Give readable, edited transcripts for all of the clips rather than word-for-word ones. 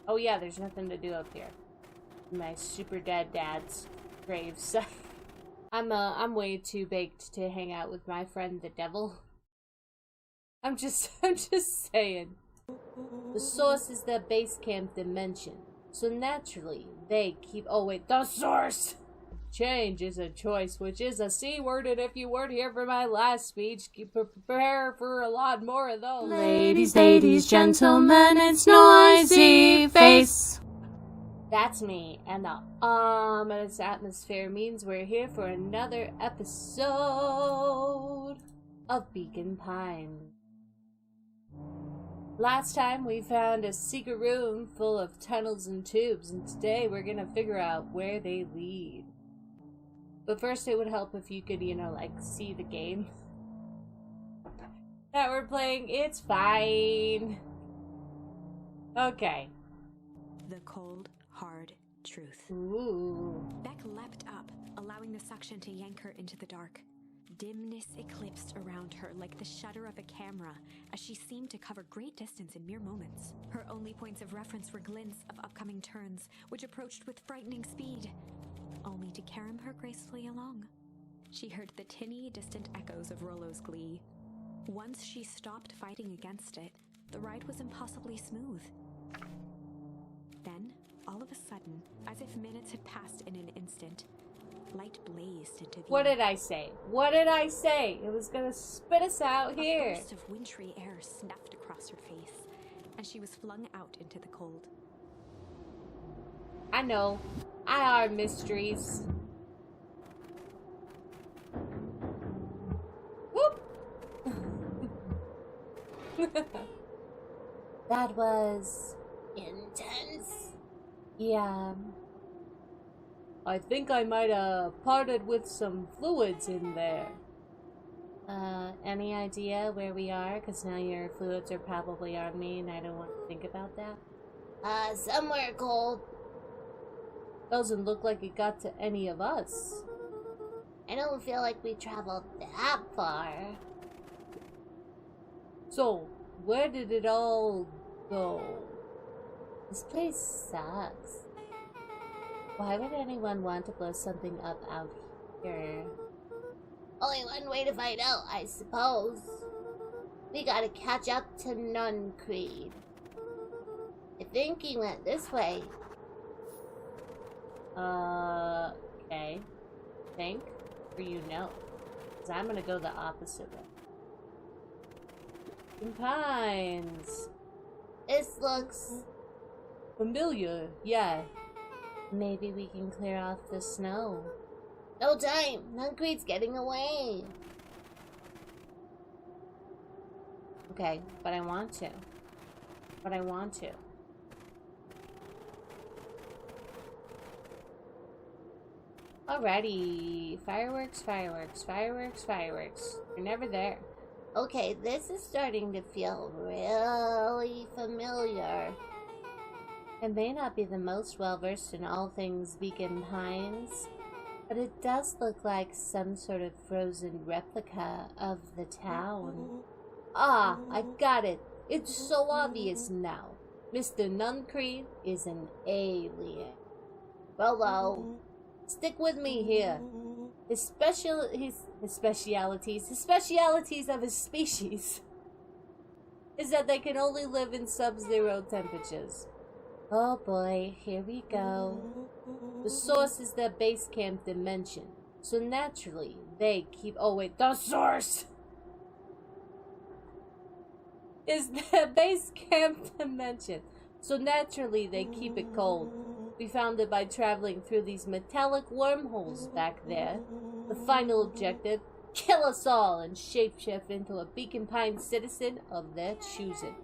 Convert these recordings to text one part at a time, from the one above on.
Oh yeah, there's nothing to do up here. My super dead dad's grave site. I'm way too baked to hang out with my friend the devil. I'm just saying. The source is the base camp dimension. So naturally, they keep- oh wait, the source! Change is a choice, which is a C word, and if you weren't here for my last speech, prepare for a lot more of those. Ladies, gentlemen, it's Noisy Face. That's me, and the ominous atmosphere means we're here for another episode of Beacon Pines. Last time we found a secret room full of tunnels and tubes, and today we're gonna figure out where they lead. But first it would help if you could, like, see the game that we're playing. It's fine. Okay. The cold, hard truth. Ooh. Beck leapt up, allowing the suction to yank her into the dark. Dimness eclipsed around her like the shutter of a camera, as she seemed to cover great distance in mere moments. Her only points of reference were glints of upcoming turns, which approached with frightening speed, only to carom her gracefully along. She heard the tinny, distant echoes of Rollo's glee. Once she stopped fighting against it, the ride was impossibly smooth. Then, all of a sudden, as if minutes had passed in an instant, light blazed into view. What did I say? What did I say? It was gonna spit us out here. A burst of wintry air snuffed across her face, and she was flung out into the cold. I know. I are mysteries. Whoop! That was intense. Yeah. I think I might have parted with some fluids in there. Any idea where we are? Because now your fluids are probably on me and I don't want to think about that. Somewhere cold. Doesn't look like it got to any of us. I don't feel like we traveled that far. So, where did it all go? This place sucks. Why would anyone want to blow something up out here? Only one way to find out, I suppose. We gotta catch up to Nun Creed. I think he went this way. Okay. Think? Or you know? Because I'm gonna go the opposite way. Pines. This looks familiar, yeah. Maybe we can clear off the snow. No time! Nuncreed's getting away! Okay, but I want to. Alrighty. Fireworks. You're never there. Okay, this is starting to feel really familiar. I may not be the most well-versed in all things Beacon Pines, but it does look like some sort of frozen replica of the town. Ah, I got it. It's so obvious now. Mr. Nuncreed is an alien. Rollo, stick with me here. His specialities of his species is that they can only live in sub-zero temperatures. Oh boy, here we go. The source is the base camp dimension. So naturally, they keep- oh wait, the source is the base camp dimension. So naturally, they keep it cold. We found it by traveling through these metallic wormholes back there. The final objective, kill us all and shapeshift into a Beacon Pines citizen of their choosing.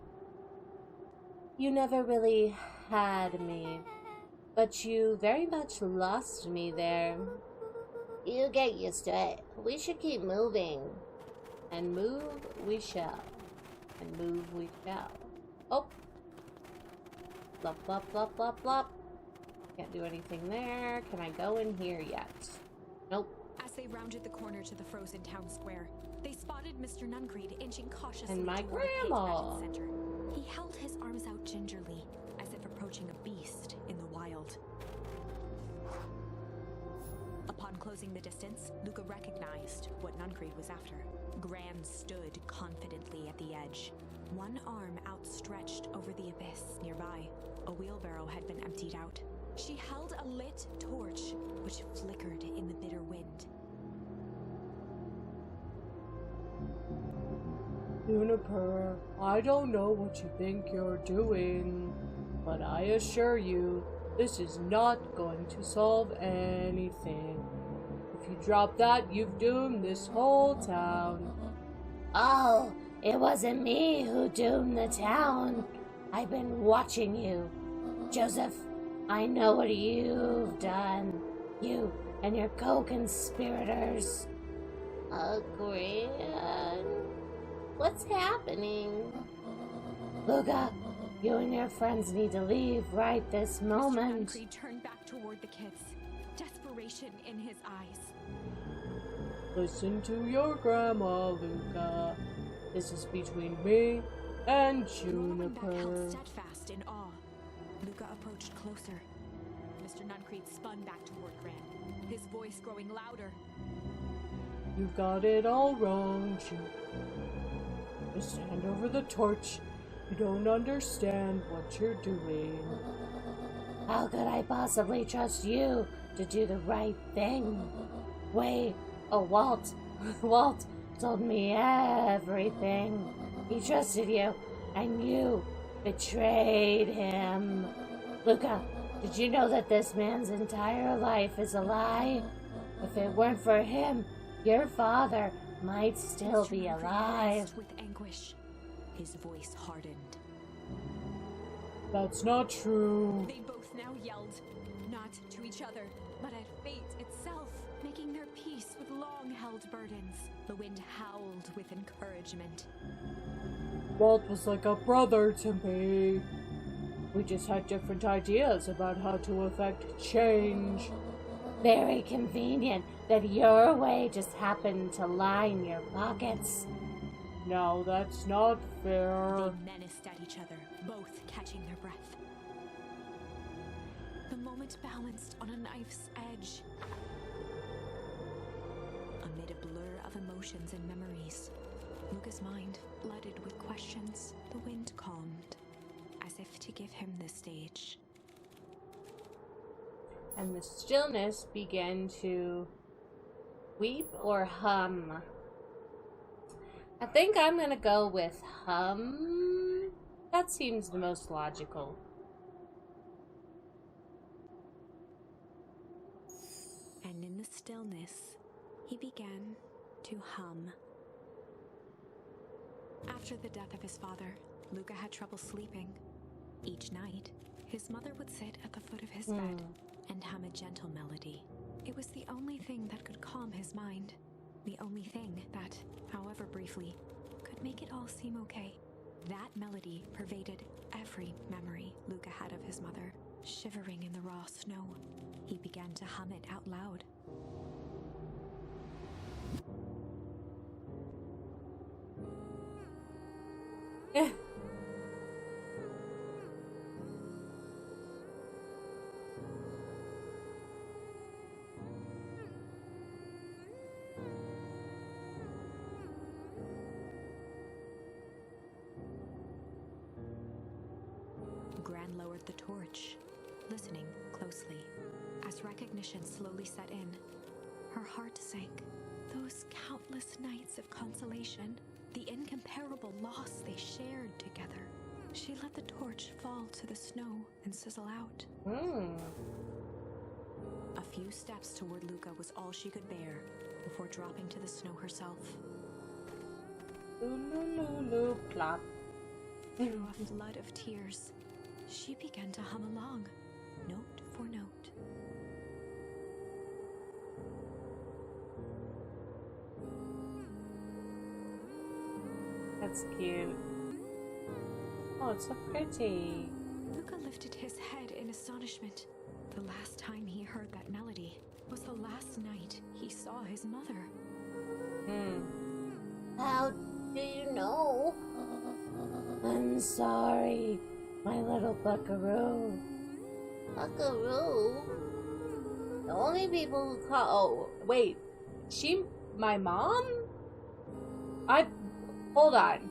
You never really had me, but you very much lost me there. You get used to it. We should keep moving. And move we shall. And move we shall. Oh. Blop, blop, blop, blop, blop. Can't do anything there. Can I go in here yet? Nope. As they rounded the corner to the frozen town square, they spotted Mr. Nuncreed inching cautiously And my toward the pit grandma. at its center. He held his arms out gingerly, as if approaching approaching a beast in the wild. Upon closing the distance, Luca recognized what Nuncreed was after. Gran stood confidently at the edge, one arm outstretched over the abyss nearby. A wheelbarrow had been emptied out. She held a lit torch, which flickered in the bitter wind. Juniper, I don't know what you think you're doing, but I assure you, this is not going to solve anything. If you drop that, you've doomed this whole town. Oh, it wasn't me who doomed the town. I've been watching you. Joseph, I know what you've done. You and your co-conspirators. Gran, what's happening? Luca, you and your friends need to leave right this moment. Mr. Nuncreed turned back toward the kids, desperation in his eyes. Listen to your grandma, Luca. This is between me and Rowan that held Juniper. steadfast in awe. Luca approached closer. Mr. Nuncreed spun back toward Gran, his voice growing louder. You got it all wrong, Juniper. Just hand over the torch. You don't understand what you're doing. How could I possibly trust you to do the right thing? Wait, Walt. Walt told me everything. He trusted you, and you betrayed him. Luca, did you know that this man's entire life is a lie? If it weren't for him, your father might still Mr. be Nuncreed alive. winced with anguish. His voice hardened. That's not true. They both now yelled, not to each other, but at fate itself, making their peace with long-held burdens. The wind howled with encouragement. Walt was like a brother to me. We just had different ideas about how to effect change. Very convenient that your way just happened to line your pockets. Now that's not fair. They menaced at each other, both catching their breath. The moment balanced on a knife's edge. Amid a blur of emotions and memories, Luca's mind flooded with questions. The wind calmed, as if to give him the stage. And the stillness began to weep or hum. I think I'm gonna go with hum. That seems the most logical. And in the stillness, he began to hum. After the death of his father, Luca had trouble sleeping. Each night, his mother would sit at the foot of his bed and hum a gentle melody. It was the only thing that could calm his mind. The only thing that, however briefly, could make it all seem okay. That melody pervaded every memory Luca had of his mother. Shivering in the raw snow, he began to hum it out loud. Gran lowered the torch, listening closely. As recognition slowly set in, her heart sank. Those countless nights of consolation, the incomparable loss they shared together. She let the torch fall to the snow and sizzle out. A few steps toward Luca was all she could bear before dropping to the snow herself. Plop. Through a flood of tears, she began to hum along, note for note. That's cute. Oh, it's so pretty. Luca lifted his head in astonishment. The last time he heard that melody was the last night he saw his mother. How do you know? I'm sorry. My little buckaroo. Buckaroo? The only people who call... Oh, wait. She... my mom? Hold on.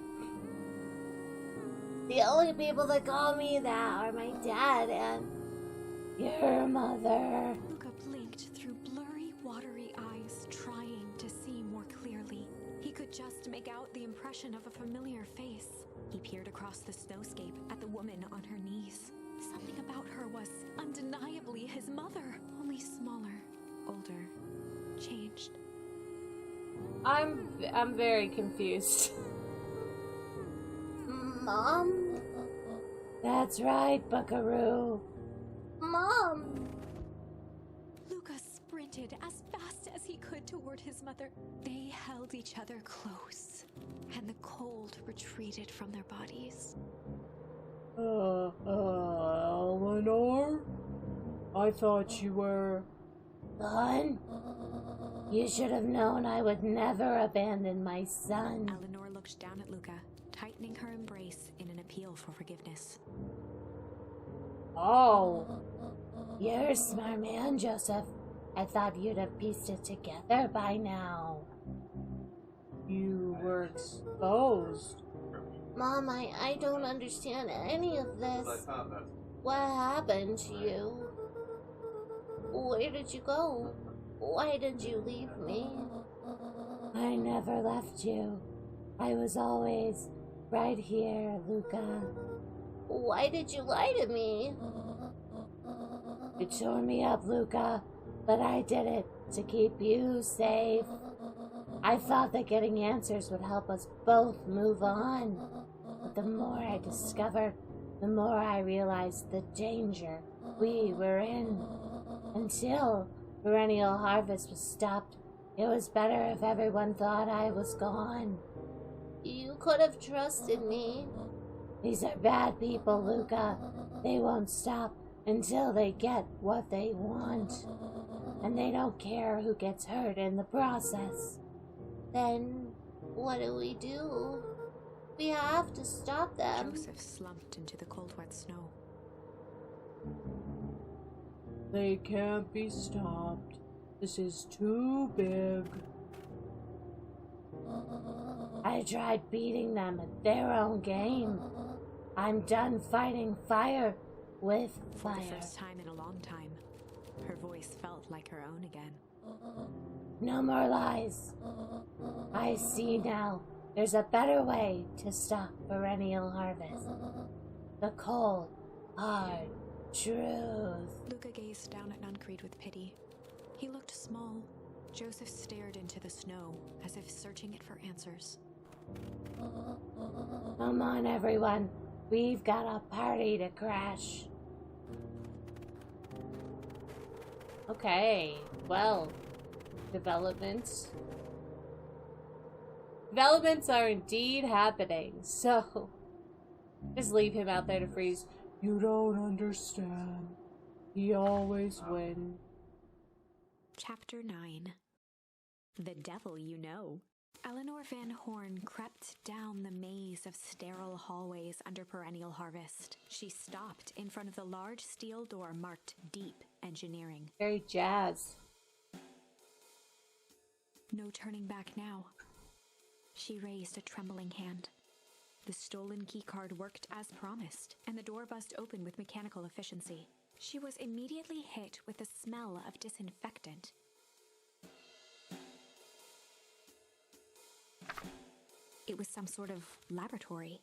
The only people that call me that are my dad and your mother. Luca blinked through blurry, watery eyes, trying to see more clearly. He could just make out the impression of a familiar face. He peered across the snowscape at the woman on her knees. Something about her was undeniably his mother, only smaller, older, changed. I'm very confused. Mom? That's right, buckaroo. Mom! Luca sprinted as fast as he could toward his mother. They held each other close, and the cold retreated from their bodies. Eleanor? I thought you were... Son? You should have known I would never abandon my son. Eleanor looked down at Luca, tightening her embrace in an appeal for forgiveness. Oh. You're a smart man, Joseph. I thought you'd have pieced it together by now. You were exposed. Mom, I don't understand any of this. What happened to you? Where did you go? Why did you leave me? I never left you. I was always right here, Luca. Why did you lie to me? You tore me up, Luca, but I did it to keep you safe. I thought that getting answers would help us both move on. But the more I discovered, the more I realized the danger we were in. Until Perennial Harvest was stopped, it was better if everyone thought I was gone. You could have trusted me. These are bad people, Luca. They won't stop until they get what they want. And they don't care who gets hurt in the process. Then, what do? We have to stop them. Joseph slumped into the cold, wet snow. They can't be stopped. This is too big. I tried beating them at their own game. I'm done fighting fire with For fire. the first time in a long time, her voice felt like her own again. No more lies. I see now. There's a better way to stop Perennial Harvest. The cold, hard truth. Luca gazed down at Nuncreed with pity. He looked small. Joseph stared into the snow, as if searching it for answers. Come on, everyone. We've got a party to crash. Okay, well, developments. Developments are indeed happening, so just leave him out there to freeze. You don't understand. He always wins. Chapter 9. The Devil You Know. Eleanor Van Horn crept down the maze of sterile hallways under Perennial Harvest. She stopped in front of the large steel door marked Deep Engineering. Very jazz. No turning back now. She raised a trembling hand. The stolen keycard worked as promised, and the door buzzed open with mechanical efficiency. She was immediately hit with the smell of disinfectant. It was some sort of laboratory.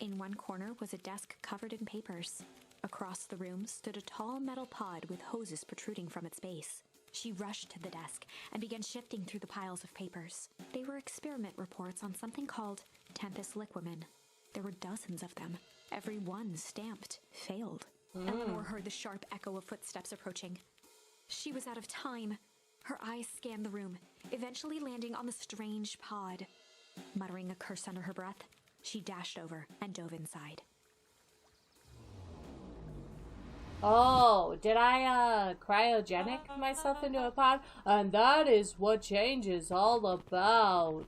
In one corner was a desk covered in papers. Across the room stood a tall metal pod with hoses protruding from its base. She rushed to the desk and began shifting through the piles of papers. They were experiment reports on something called Tempus Liquamen. There were dozens of them. Every one stamped failed. Eleanor heard the sharp echo of footsteps approaching. She was out of time. Her eyes scanned the room, eventually landing on the strange pod. Muttering a curse under her breath, she dashed over and dove inside. Oh, did I cryogenic myself into a pod? And that is what change is all about.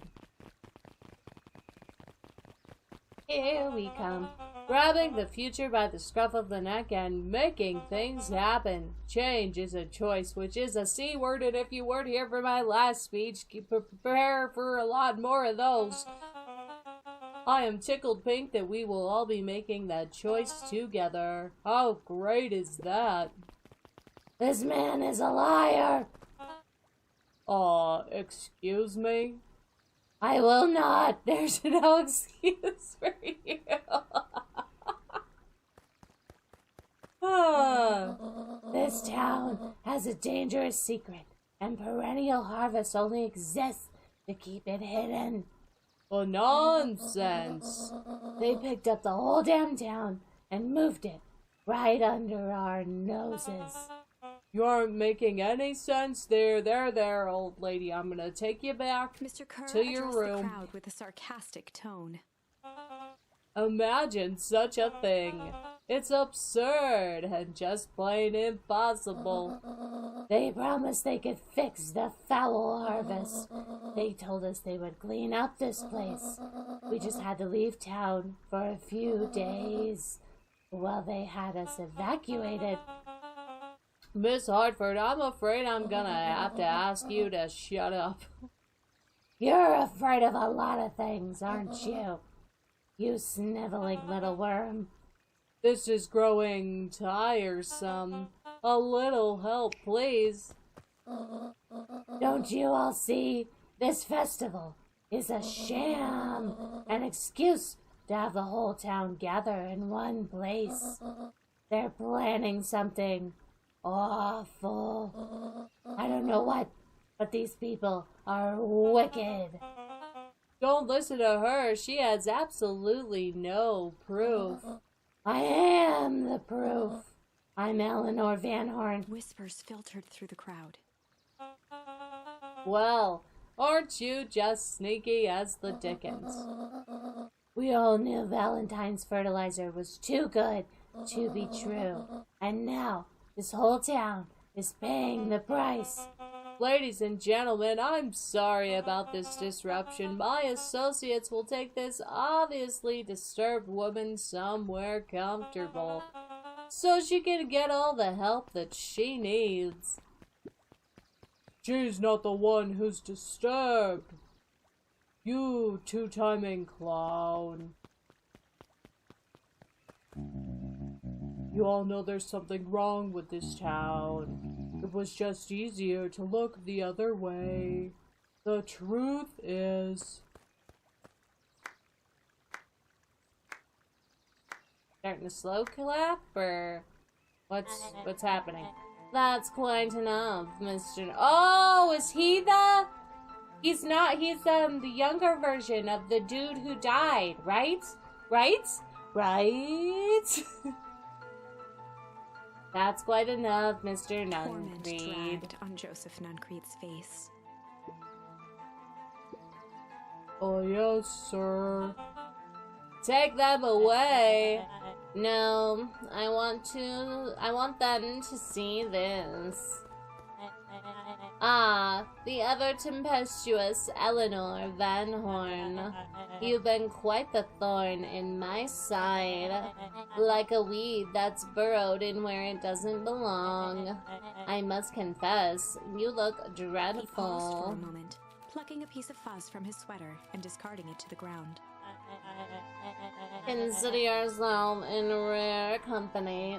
Here we come. Grabbing the future by the scruff of the neck and making things happen. Change is a choice, which is a C word, and if you weren't here for my last speech, prepare for a lot more of those. I am tickled pink that we will all be making that choice together. How great is that? This man is a liar. Excuse me? I will not. There's no excuse for you. This town has a dangerous secret, and perennial harvest only exists to keep it hidden. Oh, nonsense. They picked up the whole damn town and moved it right under our noses. You aren't making any sense there. There, old lady. I'm gonna take you back Mr. Kerr to your addressed the room. crowd with a sarcastic tone. Imagine such a thing. It's absurd and just plain impossible. They promised they could fix the foul harvest. They told us they would clean up this place. We just had to leave town for a few days while they had us evacuated. Miss Hartford, I'm afraid I'm gonna have to ask you to shut up. You're afraid of a lot of things, aren't you? You sniveling little worm. This is growing tiresome. A little help, please. Don't you all see? This festival is a sham, an excuse to have the whole town gather in one place. They're planning something awful. I don't know what, but these people are wicked. Don't listen to her. She has absolutely no proof. I am the proof. I'm Eleanor Van Horn. Whispers filtered through the crowd. Well, aren't you just sneaky as the dickens? We all knew Valentine's fertilizer was too good to be true. And now, this whole town is paying the price. Ladies and gentlemen, I'm sorry about this disruption. My associates will take this obviously disturbed woman somewhere comfortable, so she can get all the help that she needs. She's not the one who's disturbed. You two-timing clown. You all know there's something wrong with this town. It was just easier to look the other way. The truth is... Starting a slow clap, or what's happening? That's quite enough, Mr. Oh, is he the... He's not, he's the younger version of the dude who died, right? Right? That's quite enough, Mr. Torment Nuncreed. dragged on Joseph Nuncreed's face. Oh, yes, sir. Take them away. No, I want them to see this. Ah, the ever-tempestuous Eleanor Van Horn. You've been quite the thorn in my side, like a weed that's burrowed in where it doesn't belong. I must confess, you look He paused for a dreadful. moment, plucking a piece of fuzz from his sweater and discarding it to the ground. Consider yourself in rare company.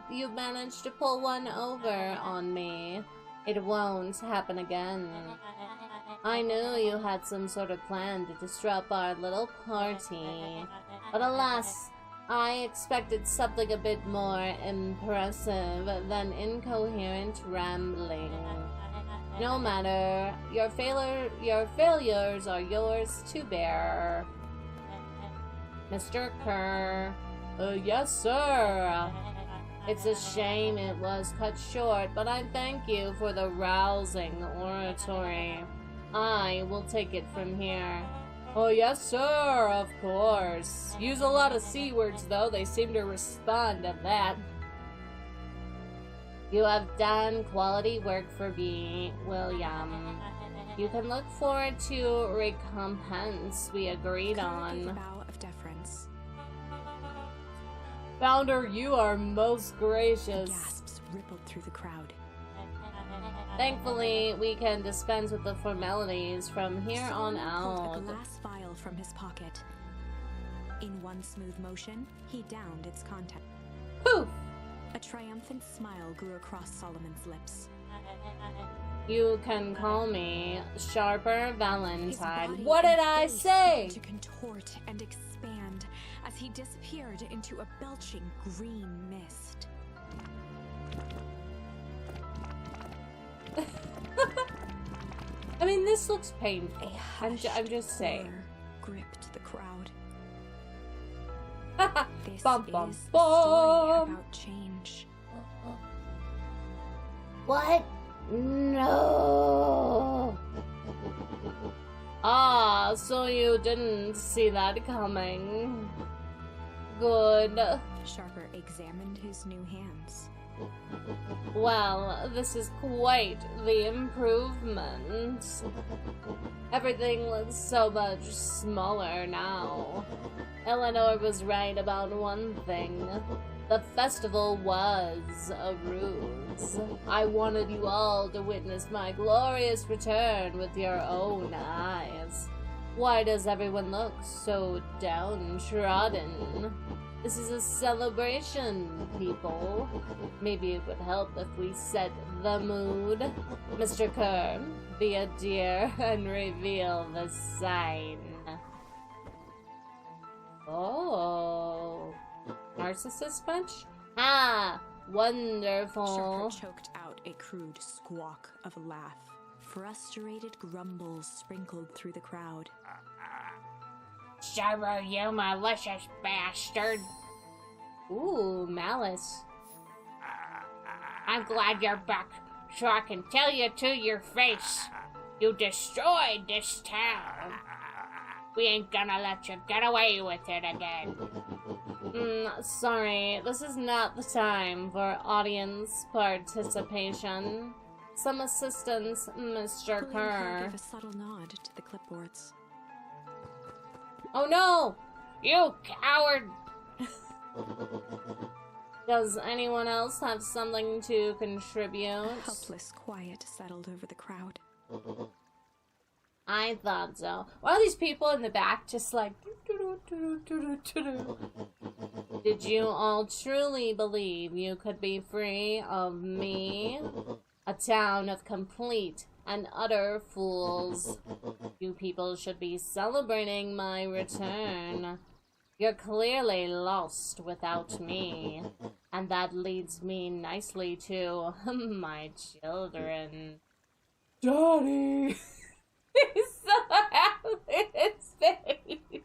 You managed to pull one over on me. It won't happen again. I knew you had some sort of plan to disrupt our little party. But alas, I expected something a bit more impressive than incoherent rambling. No matter, your failures are yours to bear. Mr. Kerr. Yes, sir. It's a shame it was cut short, but I thank you for the rousing oratory. I will take it from here. Oh, yes, sir, of course. Use a lot of C words, though. They seem to respond to that. You have done quality work for me, William. You can look forward to recompense we agreed Kerr gave a on. bow of deference. Founder, you are most gracious. Gasps rippled through the crowd. Thankfully, we can dispense with the formalities from here on Solomon pulled out. a glass vial from his pocket. In one smooth motion, he downed its contents. Poof! A triumphant smile grew across Solomon's lips. You can call me Sharper His Valentine. body What did and I face say? began to contort and expand as he disappeared into a belching green mist. I mean, this looks A painful. I'm hushed just saying. horror gripped the crowd. This Bum, bum, is a story bum. about change. What? No. Ah, so you didn't see that coming. Good. Sharper examined his new hands. Well, this is quite the improvement. Everything looks so much smaller now. Eleanor was right about one thing. The festival was a ruse. I wanted you all to witness my glorious return with your own eyes. Why does everyone look so downtrodden? This is a celebration, people. Maybe it would help if we set the mood. Mr. Kerr, be a dear and reveal the sign. Oh. Narcissist bunch? Ah, wonderful. Sharper choked out a crude squawk of a laugh. Frustrated grumbles sprinkled through the crowd. Sharper, you malicious bastard. Ooh, malice. I'm glad you're back so I can tell you to your face. You destroyed this town. We ain't gonna let you get away with it again. Sorry, this is not the time for audience participation. Some assistance, Mr. Pulling her Kerr. gave a subtle nod to the clipboards. Oh no! You coward! Does anyone else have something to contribute? Helpless quiet settled over the crowd. I thought so. Why are these people in the back just like... Did you all truly believe you could be free of me? A town of complete and utter fools. You people should be celebrating my return. You're clearly lost without me. And that leads me nicely to my children. Daddy! He's so happy in his face.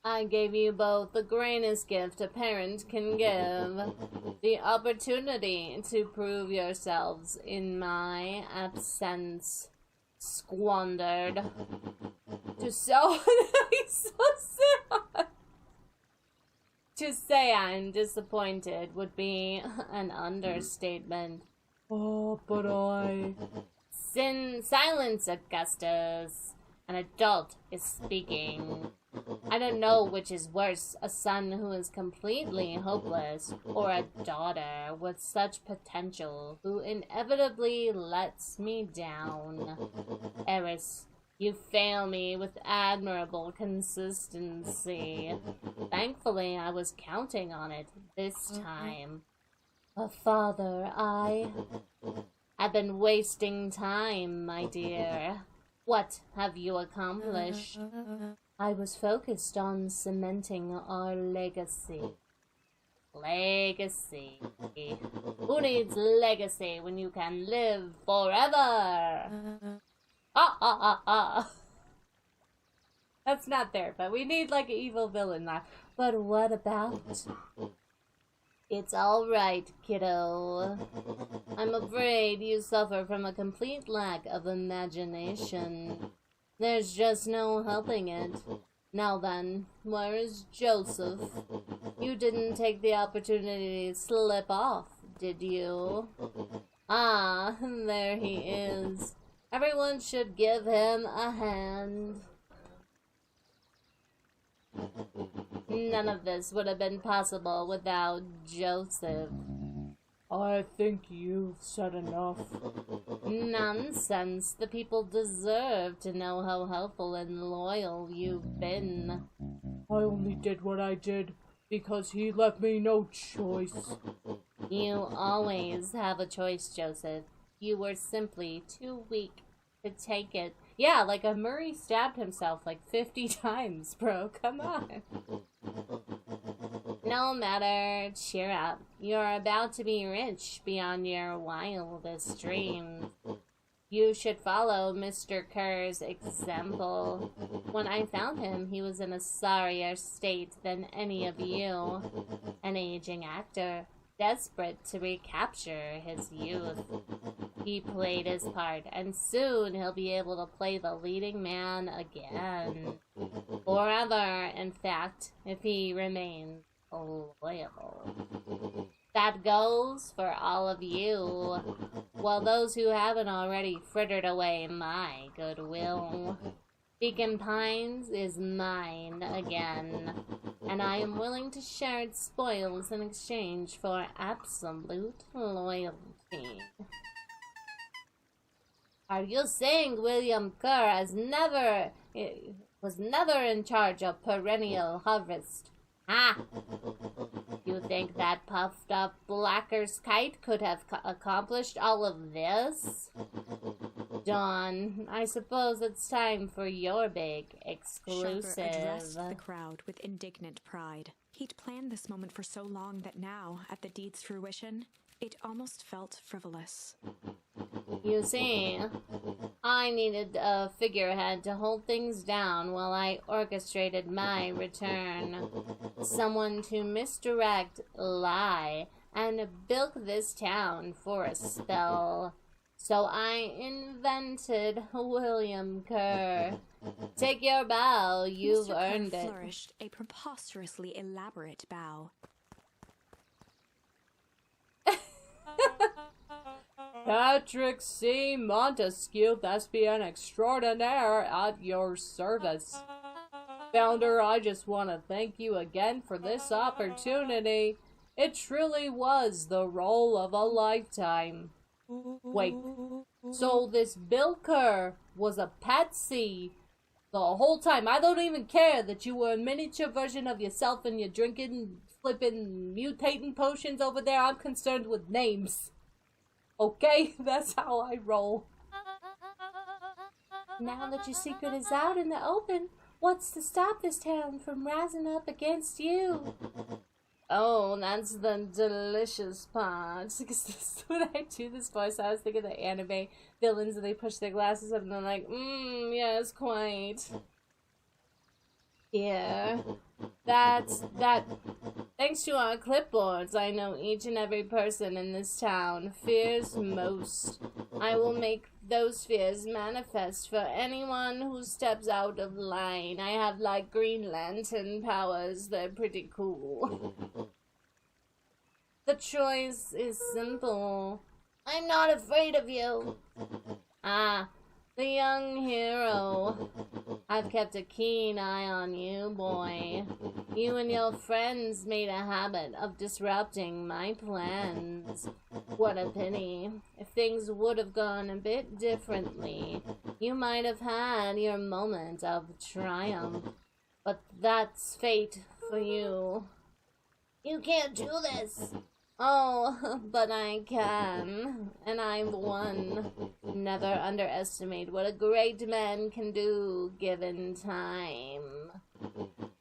I gave you both the greatest gift a parent can give. The opportunity to prove yourselves in my absence. Squandered. He's so sad. To say I'm disappointed would be an understatement. Oh, but silence, Augustus. An adult is speaking. I don't know which is worse, a son who is completely hopeless, or a daughter with such potential who inevitably lets me down. Eris, you fail me with admirable consistency. Thankfully, I was counting on it this time. But Father, I've been wasting time, my dear. What have you accomplished? I was focused on cementing our legacy. Legacy. Who needs legacy when you can live forever? That's not there, but we need like an evil villain laugh. But what about? It's alright, kiddo. I'm afraid you suffer from a complete lack of imagination. There's just no helping it. Now then, where is Joseph? You didn't take the opportunity to slip off, did you? Ah, there he is. Everyone should give him a hand. None of this would have been possible without Joseph. I think you've said enough. Nonsense. The people deserve to know how helpful and loyal you've been. I only did what I did because he left me no choice. You always have a choice, Joseph. You were simply too weak to take it. Yeah, like a Murray stabbed himself like 50 times, bro. Come on. No matter. Cheer up. You're about to be rich beyond your wildest dreams. You should follow Mr. Kerr's example. When I found him, he was in a sorrier state than any of you. An aging actor, desperate to recapture his youth. He played his part, and soon he'll be able to play the leading man again. Forever, in fact, if he remains loyal. That goes for all of you, while those who haven't already frittered away my goodwill. Beacon Pines is mine again, and I am willing to share its spoils in exchange for absolute loyalty. Are you saying William Kerr was never in charge of perennial harvest? Ah! You think that puffed up Blacker's kite could have accomplished all of this? Dawn, I suppose it's time for your big exclusive. Sharper addressed the crowd with indignant pride. He'd planned this moment for so long that now, at the deed's fruition, it almost felt frivolous. You see, I needed a figurehead to hold things down while I orchestrated my return. Someone to misdirect, lie, and bilk this town for a spell. So I invented William Kerr. Take your bow, you've Mr. Kerr earned it. flourished a preposterously elaborate bow. Patrick C. Montesquieu, thespian extraordinaire, at your service. Founder, I just want to thank you again for this opportunity. It truly was the role of a lifetime. Wait, so this Bill Kerr was a patsy the whole time? I don't even care that you were a miniature version of yourself and you're drinking, flipping, mutating potions over there. I'm concerned with names. Okay? That's how I roll. Now that your secret is out in the open, what's to stop this town from rising up against you? Oh, that's the delicious part. Because when I do this voice, I was thinking of the anime villains and they push their glasses up and they're like, yes, quite. Yeah. Thanks to our clipboards, I know each and every person in this town fears most. I will make those fears manifest for anyone who steps out of line. I have like Green Lantern powers, they're pretty cool. The choice is simple. I'm not afraid of you. Ah, the young hero. I've kept a keen eye on you, boy. You and your friends made a habit of disrupting my plans. What a pity. If things would have gone a bit differently, you might have had your moment of triumph. But that's fate for you. You can't do this. Oh, but I can, and I've won. Never underestimate what a great man can do given time.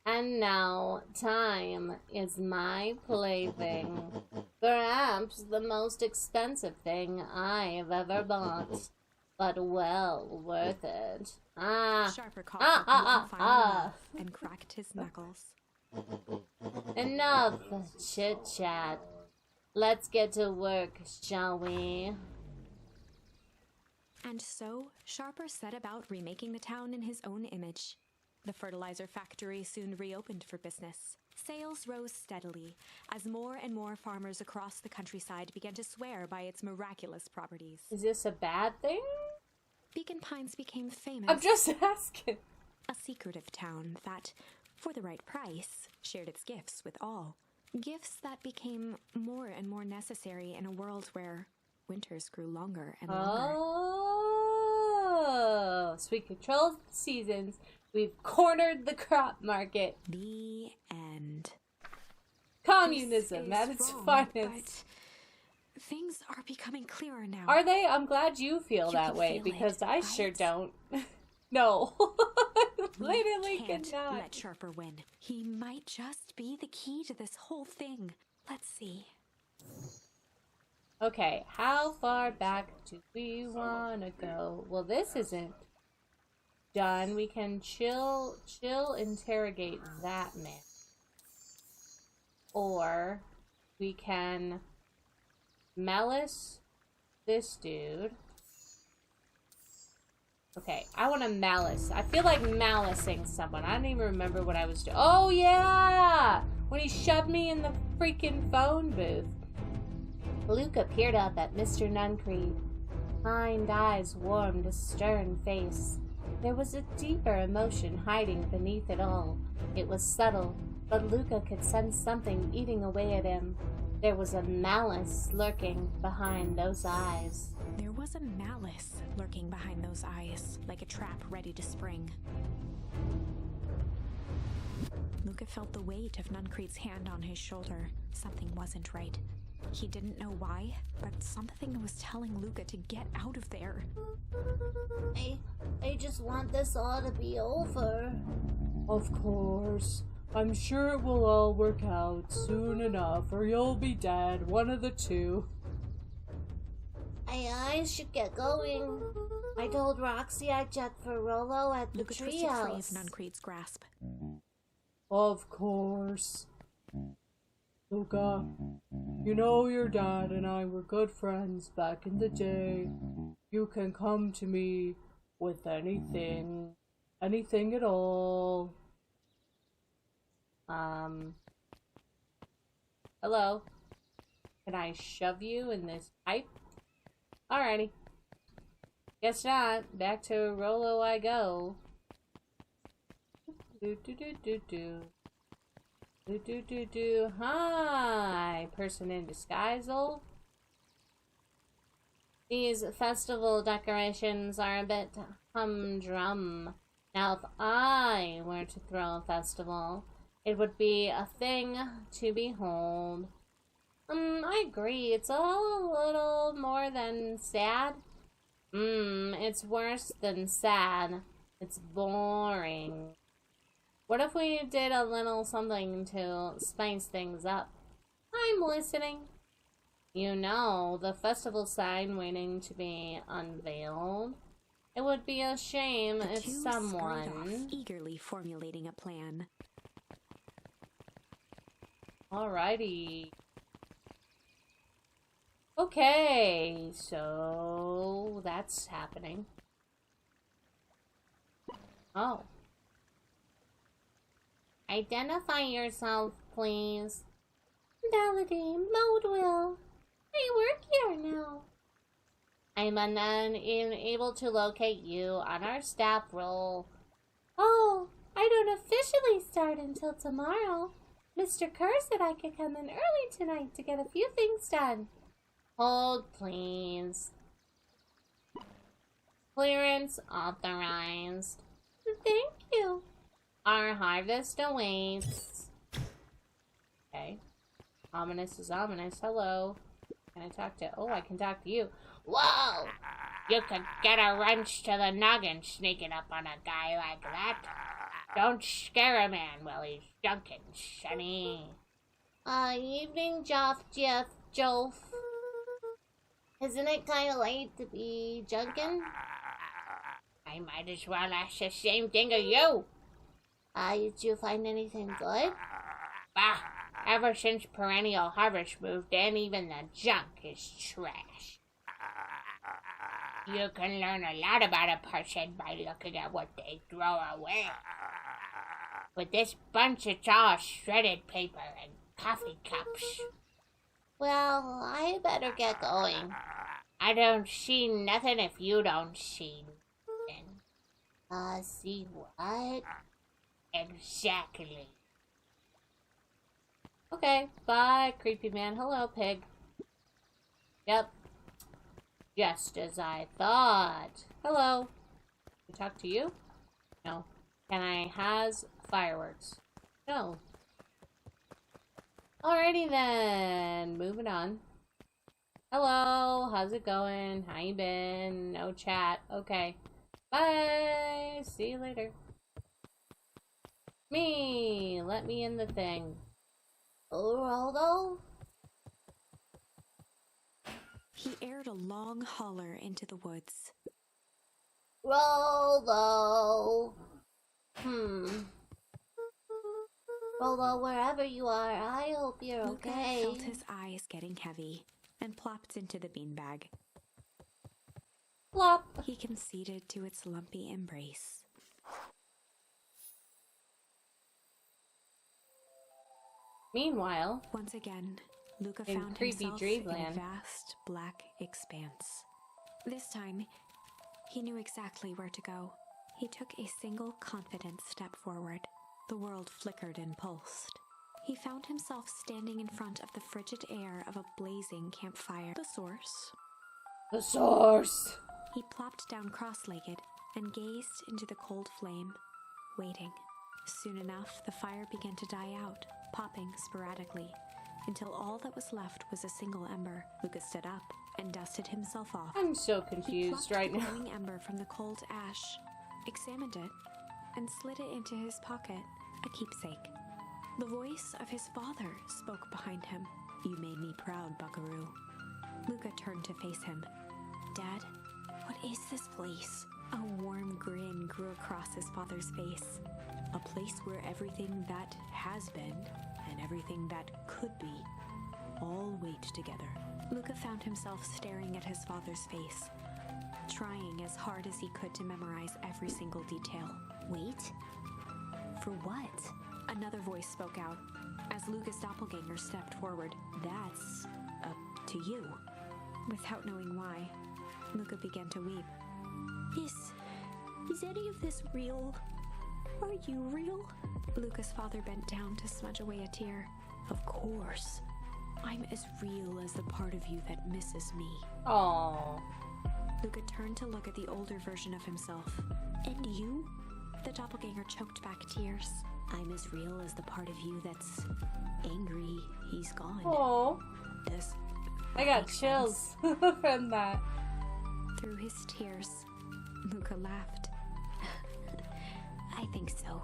And now, time is my plaything. Perhaps the most expensive thing I've ever bought, but well worth it. Sharper coughed one final laugh and cracked his knuckles. Enough chit-chat. Let's get to work, shall we? And so, Sharper set about remaking the town in his own image. The fertilizer factory soon reopened for business. Sales rose steadily as more and more farmers across the countryside began to swear by its miraculous properties. Is this a bad thing? Beacon Pines became famous. I'm just asking. A secretive town that, for the right price, shared its gifts with all. Gifts that became more and more necessary in a world where winters grew longer and longer. Oh, so we control the seasons. We've cornered the crop market. The end. Communism at its finest. But things are becoming clearer now. Are they? I'm glad you feel You that can way feel because it, I right? sure don't. No. Literally Can't cannot. let Sharper win. He might just be the key to this whole thing. Let's see. Okay, how far back do we want to go? Well, this isn't done. We can chill interrogate that man. Or we can malice this dude. Okay, I want to malice. I feel like malicing someone. I don't even remember what I was doing. Oh, yeah! When he shoved me in the freaking phone booth. Luca peered up at Mr. Nuncreed. Kind eyes warmed a stern face. There was a deeper emotion hiding beneath it all. It was subtle, but Luca could sense something eating away at him. There was a malice lurking behind those eyes. There was a malice lurking behind those eyes, like a trap ready to spring. Luca felt the weight of Nuncreed's hand on his shoulder. Something wasn't right. He didn't know why, but something was telling Luca to get out of there. I just want this all to be over. Of course. I'm sure it will all work out soon enough, or you'll be dead, one of the two. I should get going. I told Roxy I'd check for Rolo at the Luca twisted free of treehouse. Nuncreed's grasp. Of course. Luca, you know your dad and I were good friends back in the day. You can come to me with anything at all. Hello? Can I shove you in this pipe? Alrighty. Guess not. Back to Rolo I go. Hi, person in disguise. These festival decorations are a bit humdrum. Now, if I were to throw a festival, it would be a thing to behold. I agree. It's a little more than sad. It's worse than sad. It's boring. What if we did a little something to spice things up? I'm listening. You know, the festival sign waiting to be unveiled. It would be a shame The if two scurried off, someone... eagerly formulating a plan. Alrighty. Okay, so that's happening. Oh. Identify yourself, please. Melody, Modewell. I work here now. I'm unable to locate you on our staff roll. Oh, I don't officially start until tomorrow. Mr. Kerr said I could come in early tonight to get a few things done. Hold, please. Clearance authorized. Thank you. Our harvest awaits. Okay. Ominous is ominous. Hello. Can I talk to... Oh, I can talk to you. Whoa! You could get a wrench to the noggin sneaking up on a guy like that. Don't scare a man while he's junkin', sonny. Evening, Jeff, Jolf. Isn't it kind of late to be junkin'? I might as well ask the same thing of you. Did you find anything good? Bah! Ever since Perennial Harvest moved in, even the junk is trash. You can learn a lot about a person by looking at what they throw away. With this bunch, it's all shredded paper and coffee cups. Well, I better get going. I don't see nothing if you don't see nothing. See what? Exactly. Okay, bye, creepy man. Hello, pig. Yep. Just as I thought. Hello. Can I talk to you? No. Can I has fireworks? No. Alrighty then. Moving on. Hello. How's it going? How you been? No chat. Okay. Bye. See you later. Me. Let me in the thing. Rollo? He aired a long holler into the woods. Rollo. Rollo, wherever you are, I hope you're Luca okay. felt his eyes getting heavy and plopped into the beanbag. Plop. He conceded to its lumpy embrace. Meanwhile, Once again, Luca in found creepy himself in a dreamland. vast black expanse. This time, he knew exactly where to go. He took a single confident step forward. The world flickered and pulsed. He found himself standing in front of the frigid air of a blazing campfire. The source. The source. He plopped down cross-legged and gazed into the cold flame, waiting. Soon enough, the fire began to die out, popping sporadically, until all that was left was a single ember. Lucas stood up and dusted himself off. I'm so He confused plucked right the now. glowing ember from the cold ash, examined it, and slid it into his pocket, a keepsake. The voice of his father spoke behind him. "You made me proud, Buckaroo." Luca turned to face him. "Dad, what is this place?" A warm grin grew across his father's face. "A place where everything that has been and everything that could be all wait together." Luca found himself staring at his father's face, trying as hard as he could to memorize every single detail. "Wait? For what?" Another voice spoke out as Luca's doppelganger stepped forward. "That's up to you." Without knowing why, Luca began to weep. Is any of this real? Are you real?" Luca's father bent down to smudge away a tear. "Of course. I'm as real as the part of you that misses me." Aww. Luca turned to look at the older version of himself. "And you?" The doppelganger choked back tears. "I'm as real as the part of you that's angry he's gone." Aww. Does I that got make chills sense? from that. Through his tears, Luca laughed. "I think so."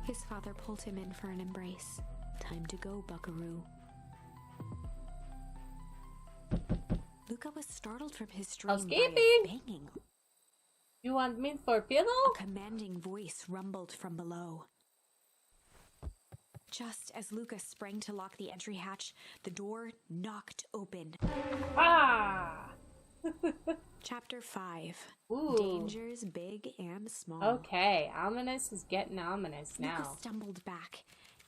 His father pulled him in for an embrace. "Time to go, Buckaroo." Luca was startled from his dream by a Housekeeping. banging. You want me for pillow? A commanding voice rumbled from below. Just as Luca sprang to lock the entry hatch, the door knocked open. Ah! Chapter 5. Ooh. Dangers big and small. Okay, ominous is getting ominous Luca now. stumbled back.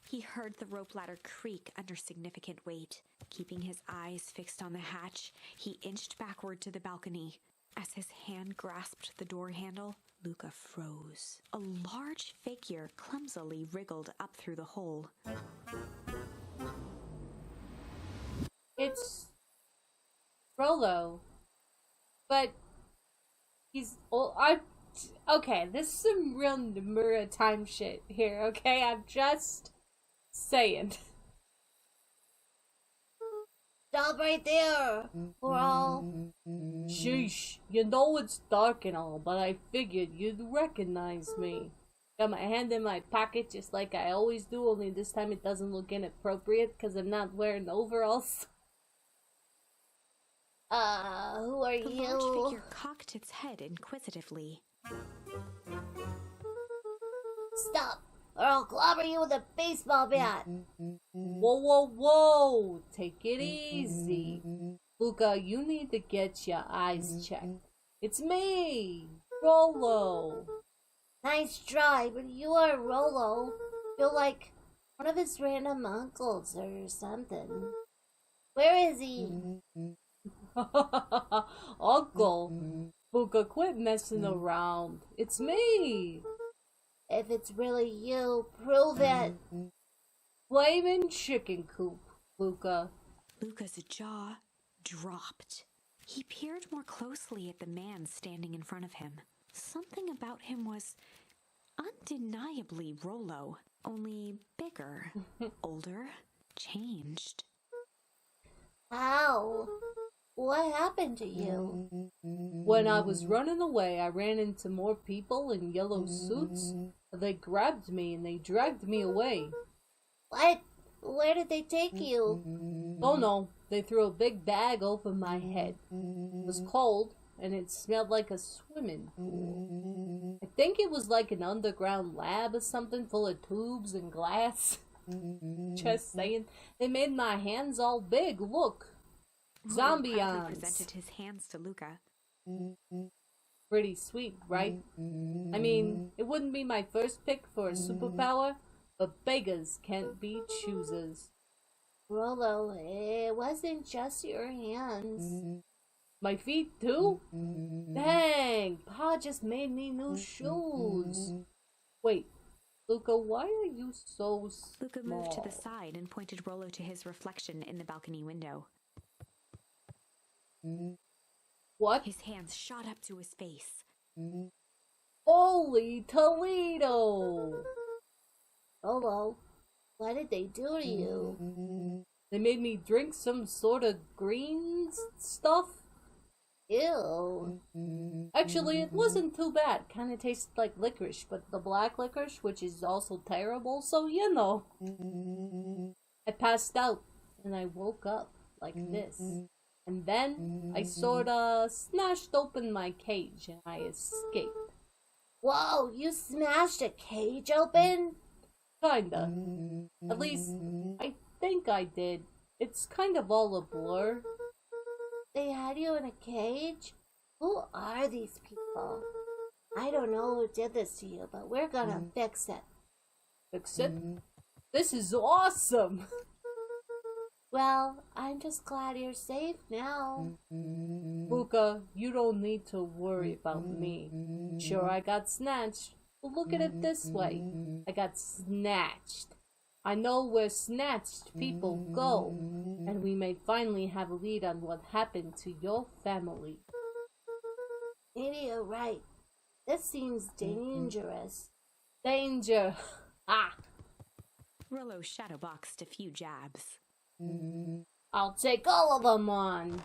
He heard the rope ladder creak under significant weight. Keeping his eyes fixed on the hatch, he inched backward to the balcony. As his hand grasped the door handle, Luca froze. A large figure clumsily wriggled up through the hole. It's Rollo. But he's old. Okay, this is some real Nomura time shit here, okay? I'm just saying. Stop right there! We're all... Sheesh, you know it's dark and all, but I figured you'd recognize me. Got my hand in my pocket just like I always do, only this time it doesn't look inappropriate because I'm not wearing overalls. Who are The large figure cocked its head inquisitively. Stop, or I'll clobber you with a baseball bat. Whoa, whoa, whoa! Take it easy. Luca, you need to get your eyes checked. It's me, Rollo. Nice try, but you are Rollo. You're like one of his random uncles or something. Where is he? Uncle. Luca, quit messing around. It's me. If it's really you, prove it. Flamin' chicken coop, Luca. Luca's jaw dropped. He peered more closely at the man standing in front of him. Something about him was undeniably Rollo, only bigger, older, changed. How? What happened to you? When I was running away, I ran into more people in yellow suits. They grabbed me and they dragged me away. What? Where did they take you? Oh no, they threw a big bag over my head. It was cold and it smelled like a swimming pool. I think it was like an underground lab or something full of tubes and glass. Just saying. They made my hands all big. Look. Zombie Rollo arms. proudly presented his hands to Luca. Pretty sweet, right? I mean, it wouldn't be my first pick for a superpower, but beggars can't be choosers. Rollo, it wasn't just your hands. My feet too? Dang, Pa just made me new shoes. Wait, Luca, why are you so small? Luca moved to the side and pointed Rollo to his reflection in the balcony window. What? His hands shot up to his face. Holy Toledo! Rollo, what did they do to you? They made me drink some sort of green stuff. Ew. Actually, it wasn't too bad. Kind of tasted like licorice, but the black licorice, which is also terrible, so you know. I passed out, and I woke up like this. And then, I sorta smashed open my cage, and I escaped. Whoa, you smashed a cage open? Kinda. At least, I think I did. It's kind of all a blur. They had you in a cage? Who are these people? I don't know who did this to you, but we're gonna fix it. Fix it? This is awesome! Well, I'm just glad you're safe now. Luca, you don't need to worry about me. Sure, I got snatched, but look at it this way. I got snatched. I know where snatched people go, and we may finally have a lead on what happened to your family. Maybe you're right. This seems dangerous. Danger! Ah! Rollo shadowboxed a few jabs. I'll take all of them on!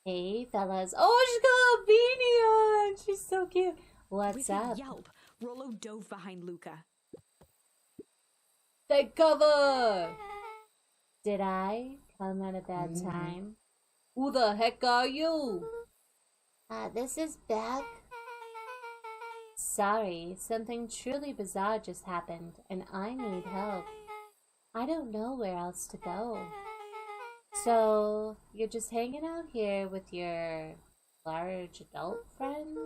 Hey, fellas. Oh, she's got a beanie on! She's so cute. What's With up? a yelp, Rollo dove behind Luca. Take cover! Did I come at a bad time? Who the heck are you? This is Beck. Sorry, something truly bizarre just happened, and I need help. I don't know where else to go. So, you're just hanging out here with your large adult friend?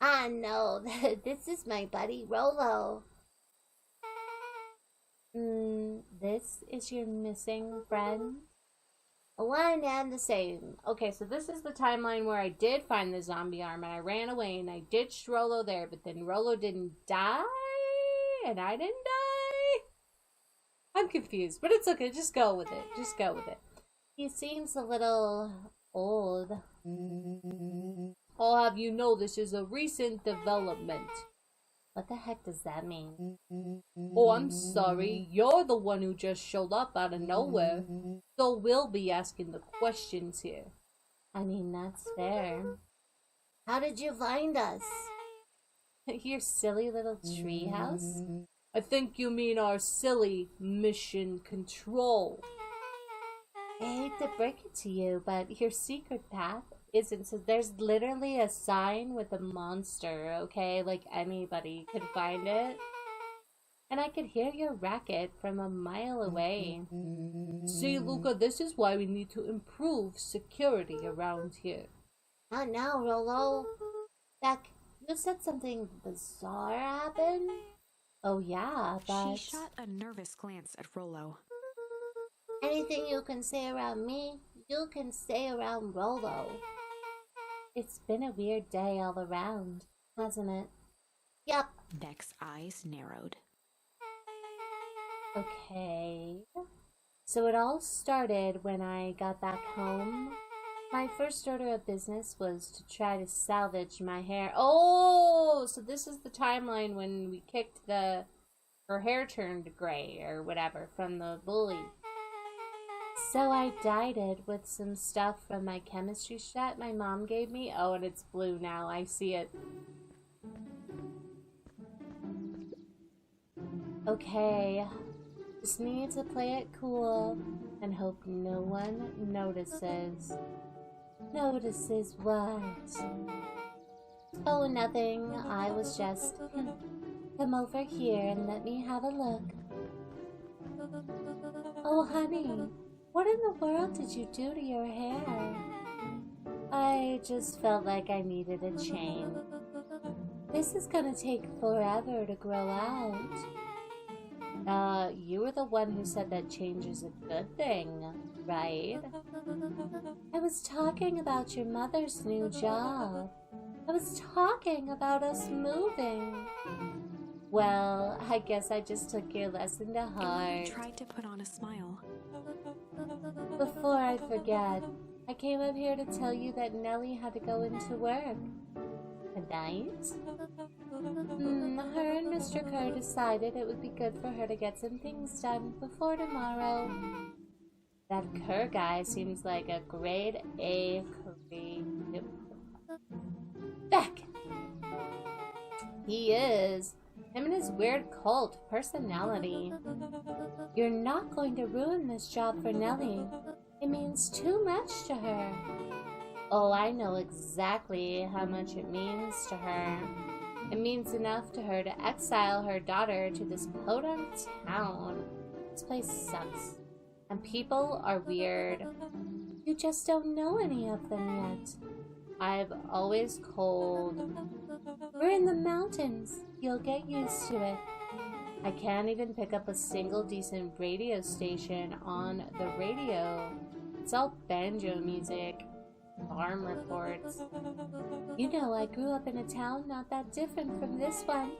No, this is my buddy Rollo. This is your missing friend? One and the same. Okay, so this is the timeline where I did find the zombie arm and I ran away and I ditched Rollo there, but then Rollo didn't die and I didn't die. I'm confused, but it's okay. Just go with it. Just go with it. He seems a little old. I'll have you know this is a recent development. What the heck does that mean? Oh, I'm sorry. You're the one who just showed up out of nowhere. So we'll be asking the questions here. I mean, that's fair. How did you find us? Your silly little treehouse? I think you mean our silly mission control. I hate to break it to you, but your secret path isn't. So there's literally a sign with a monster, okay? Like anybody could find it. And I could hear your racket from a mile away. See, Luca, this is why we need to improve security around here. Not now, Rollo. Beck, you said something bizarre happened? Oh yeah, but... She shot a nervous glance at Rollo. Anything you can say around me, you can say around Rollo. It's been a weird day all around, hasn't it? Yup. Beck's eyes narrowed. Okay. So it all started when I got back home. My first order of business was to try to salvage my hair. Oh, so this is the timeline when we kicked her hair turned gray or whatever from the bully. So I dyed it with some stuff from my chemistry set my mom gave me. Oh, and it's blue now. I see it. Okay. Just need to play it cool and hope no one notices. Notices what? Oh, nothing. I was just... Come over here and let me have a look. Oh, honey. What in the world did you do to your hair? I just felt like I needed a change. This is gonna take forever to grow out. You were the one who said that change is a good thing, right? I was talking about your mother's new job. I was talking about us moving. Well, I guess I just took your lesson to heart. Elaine tried to put on a smile. Before I forget, I came up here to tell you that Nellie had to go into work. Good night? Her and Mr. Kerr decided it would be good for her to get some things done before tomorrow. That Kerr guy seems like a grade A career. Beck! He is. Him and his weird cult personality. You're not going to ruin this job for Nellie. It means too much to her. Oh, I know exactly how much it means to her. It means enough to her to exile her daughter to this podunk town. This place sucks. And people are weird. You just don't know any of them yet. I've always cold. We're in the mountains. You'll get used to it. I can't even pick up a single decent radio station on the radio. It's all banjo music. Farm reports. You know, I grew up in a town not that different from this one.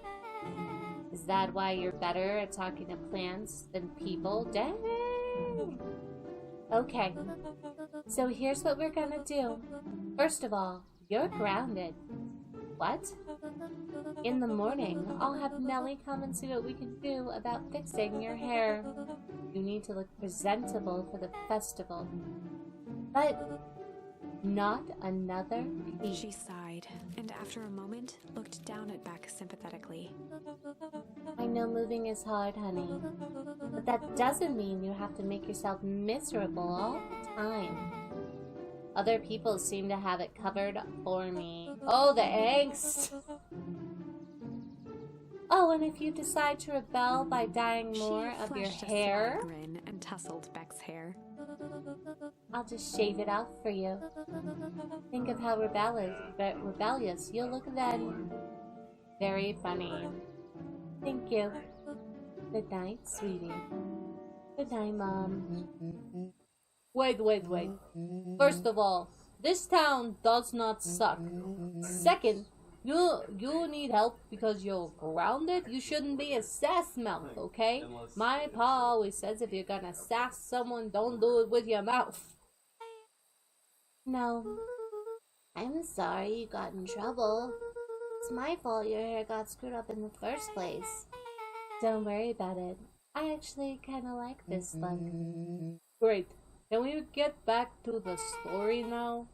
Is that why you're better at talking to plants than people? Dang! Okay, so here's what we're gonna do. First of all, you're grounded. What? In the morning, I'll have Nellie come and see what we can do about fixing your hair. You need to look presentable for the festival. But not another piece. She sighed, and after a moment, looked down at Beck sympathetically. I know moving is hard, honey, but that doesn't mean you have to make yourself miserable all the time. Other people seem to have it covered for me. Oh, the angst! Oh, and if you decide to rebel by dyeing more of your hair, a grin and tousled Beck's hair. I'll just shave it off for you. Think of how rebellious you'll look then. Very funny. Thank you. Good night, sweetie. Good night, Mom. Wait. First of all, this town does not suck. Second, you need help because you're grounded. You shouldn't be a sass mouth, okay? My pa always says if you're gonna sass someone, don't do it with your mouth. No. I'm sorry you got in trouble. It's my fault your hair got screwed up in the first place. Don't worry about it. I actually kinda like this look. Great. Can we get back to the story now?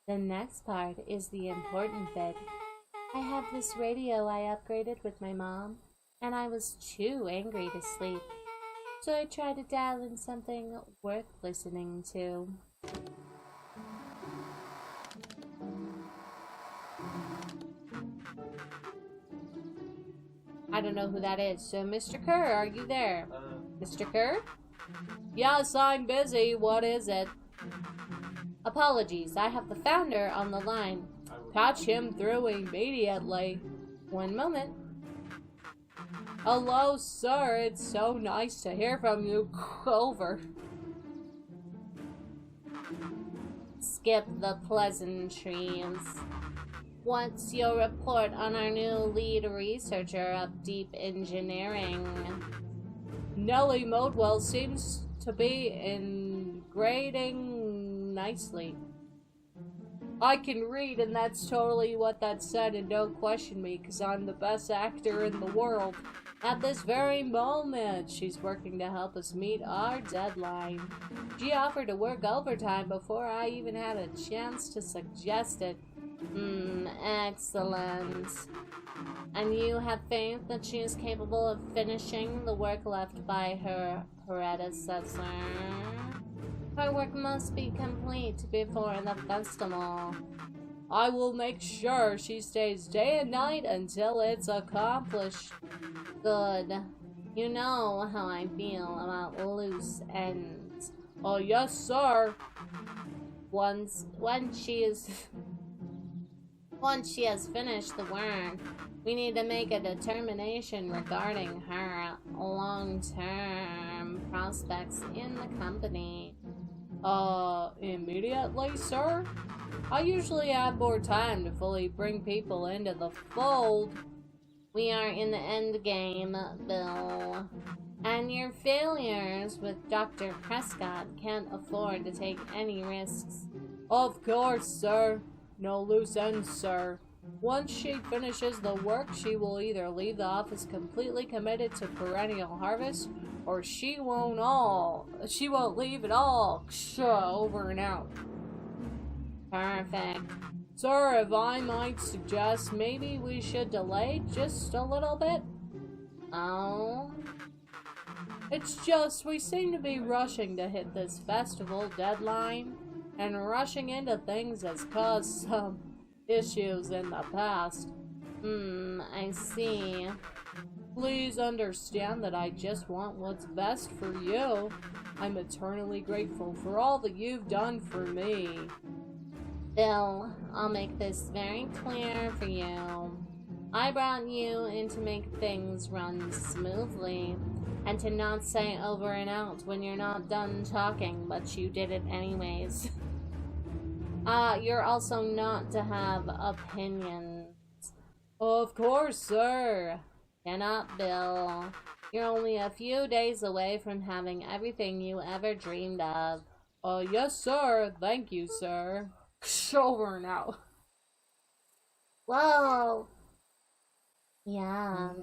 The next part is the important bit. I have this radio I upgraded with my mom, and I was too angry to sleep. So I tried to dial in something worth listening to. I don't know who that is. So, Mr. Kerr, are you there? Mr. Kerr? Yes, I'm busy. What is it? Apologies, I have the founder on the line. Patch him through immediately. One moment. Hello, sir. It's so nice to hear from you. Over. Skip the pleasantries. What's your report on our new lead researcher of deep engineering? Nellie Modwell seems to be integrating nicely. I can read, and that's totally what that said, and don't question me, because I'm the best actor in the world. At this very moment, she's working to help us meet our deadline. She offered to work overtime before I even had a chance to suggest it. Excellent. And you have faith that she is capable of finishing the work left by her predecessor? Her work must be complete before the festival. I will make sure she stays day and night until it's accomplished. Good. You know how I feel about loose ends. Oh, yes, sir. Once she has finished the work, we need to make a determination regarding her long-term prospects in the company. Immediately, sir? I usually have more time to fully bring people into the fold. We are in the end game, Bill. And your failures with Dr. Prescott can't afford to take any risks. Of course, sir. No loose ends, sir. Once she finishes the work, she will either leave the office completely committed to Perennial Harvest, or she won't leave at all. Over and out. Perfect. Sir, if I might suggest, maybe we should delay just a little bit? Oh? It's just, we seem to be rushing to hit this festival deadline, and rushing into things has caused some issues in the past. I see. Please understand that I just want what's best for you. I'm eternally grateful for all that you've done for me. Bill, I'll make this very clear for you. I brought you in to make things run smoothly, and to not say over and out when you're not done talking, but you did it anyways. You're also not to have opinions. Of course, sir. Cannot, Bill. You're only a few days away from having everything you ever dreamed of. Yes, sir. Thank you, sir. Over and out. Whoa. Yeah.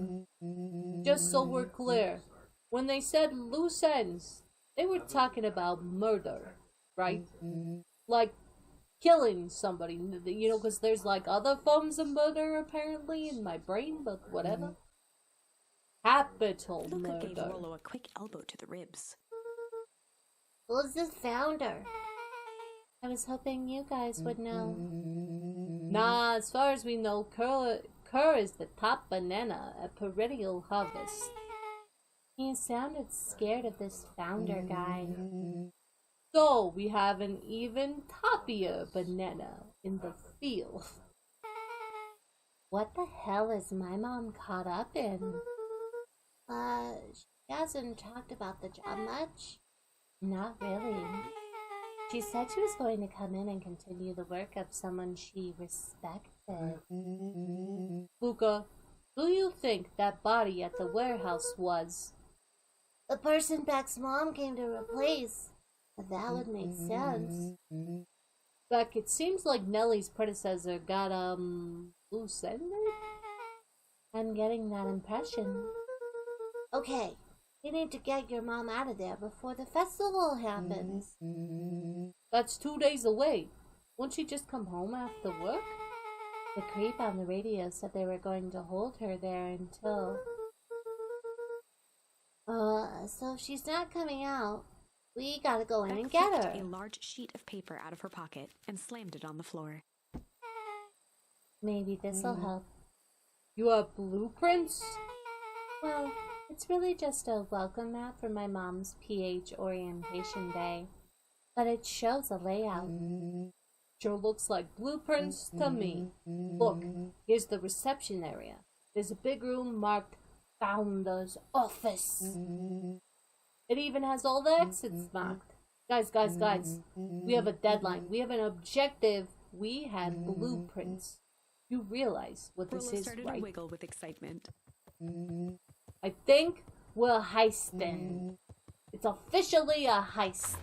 Just so we're clear, when they said loose ends, they were talking about murder, right? Like killing somebody, you know, because there's like other forms of murder apparently in my brain, but whatever. Capital Luca gave murder. Rollo a quick elbow to the ribs. Who's the founder? I was hoping you guys would know. Nah, as far as we know, Kerr is the top banana at Perennial Harvest. You sounded scared of this founder guy. So, we have an even toppier banana in the field. What the hell is my mom caught up in? She hasn't talked about the job much. Not really. She said she was going to come in and continue the work of someone she respected. Luca, who you think that body at the warehouse was? The person Beck's mom came to replace. That would make sense. Beck, it seems like Nellie's predecessor got, loose ended? I'm getting that impression. Okay, we need to get your mom out of there before the festival happens. That's 2 days away. Won't she just come home after work? The creep on the radio said they were going to hold her there until... so if she's not coming out, we gotta go in and get her. A large sheet of paper out of her pocket and slammed it on the floor. Maybe this'll help. You have blueprints? Well, it's really just a welcome mat for my mom's PH orientation day. But it shows a layout. Sure looks like blueprints to me. Look, here's the reception area. There's a big room marked Founder's Office. It even has all the exits marked. Guys, we have a deadline. We have an objective. We had blueprints. You realize what this Rolo is, started right? to wiggle with excitement. I think we're heisting. It's officially a heist.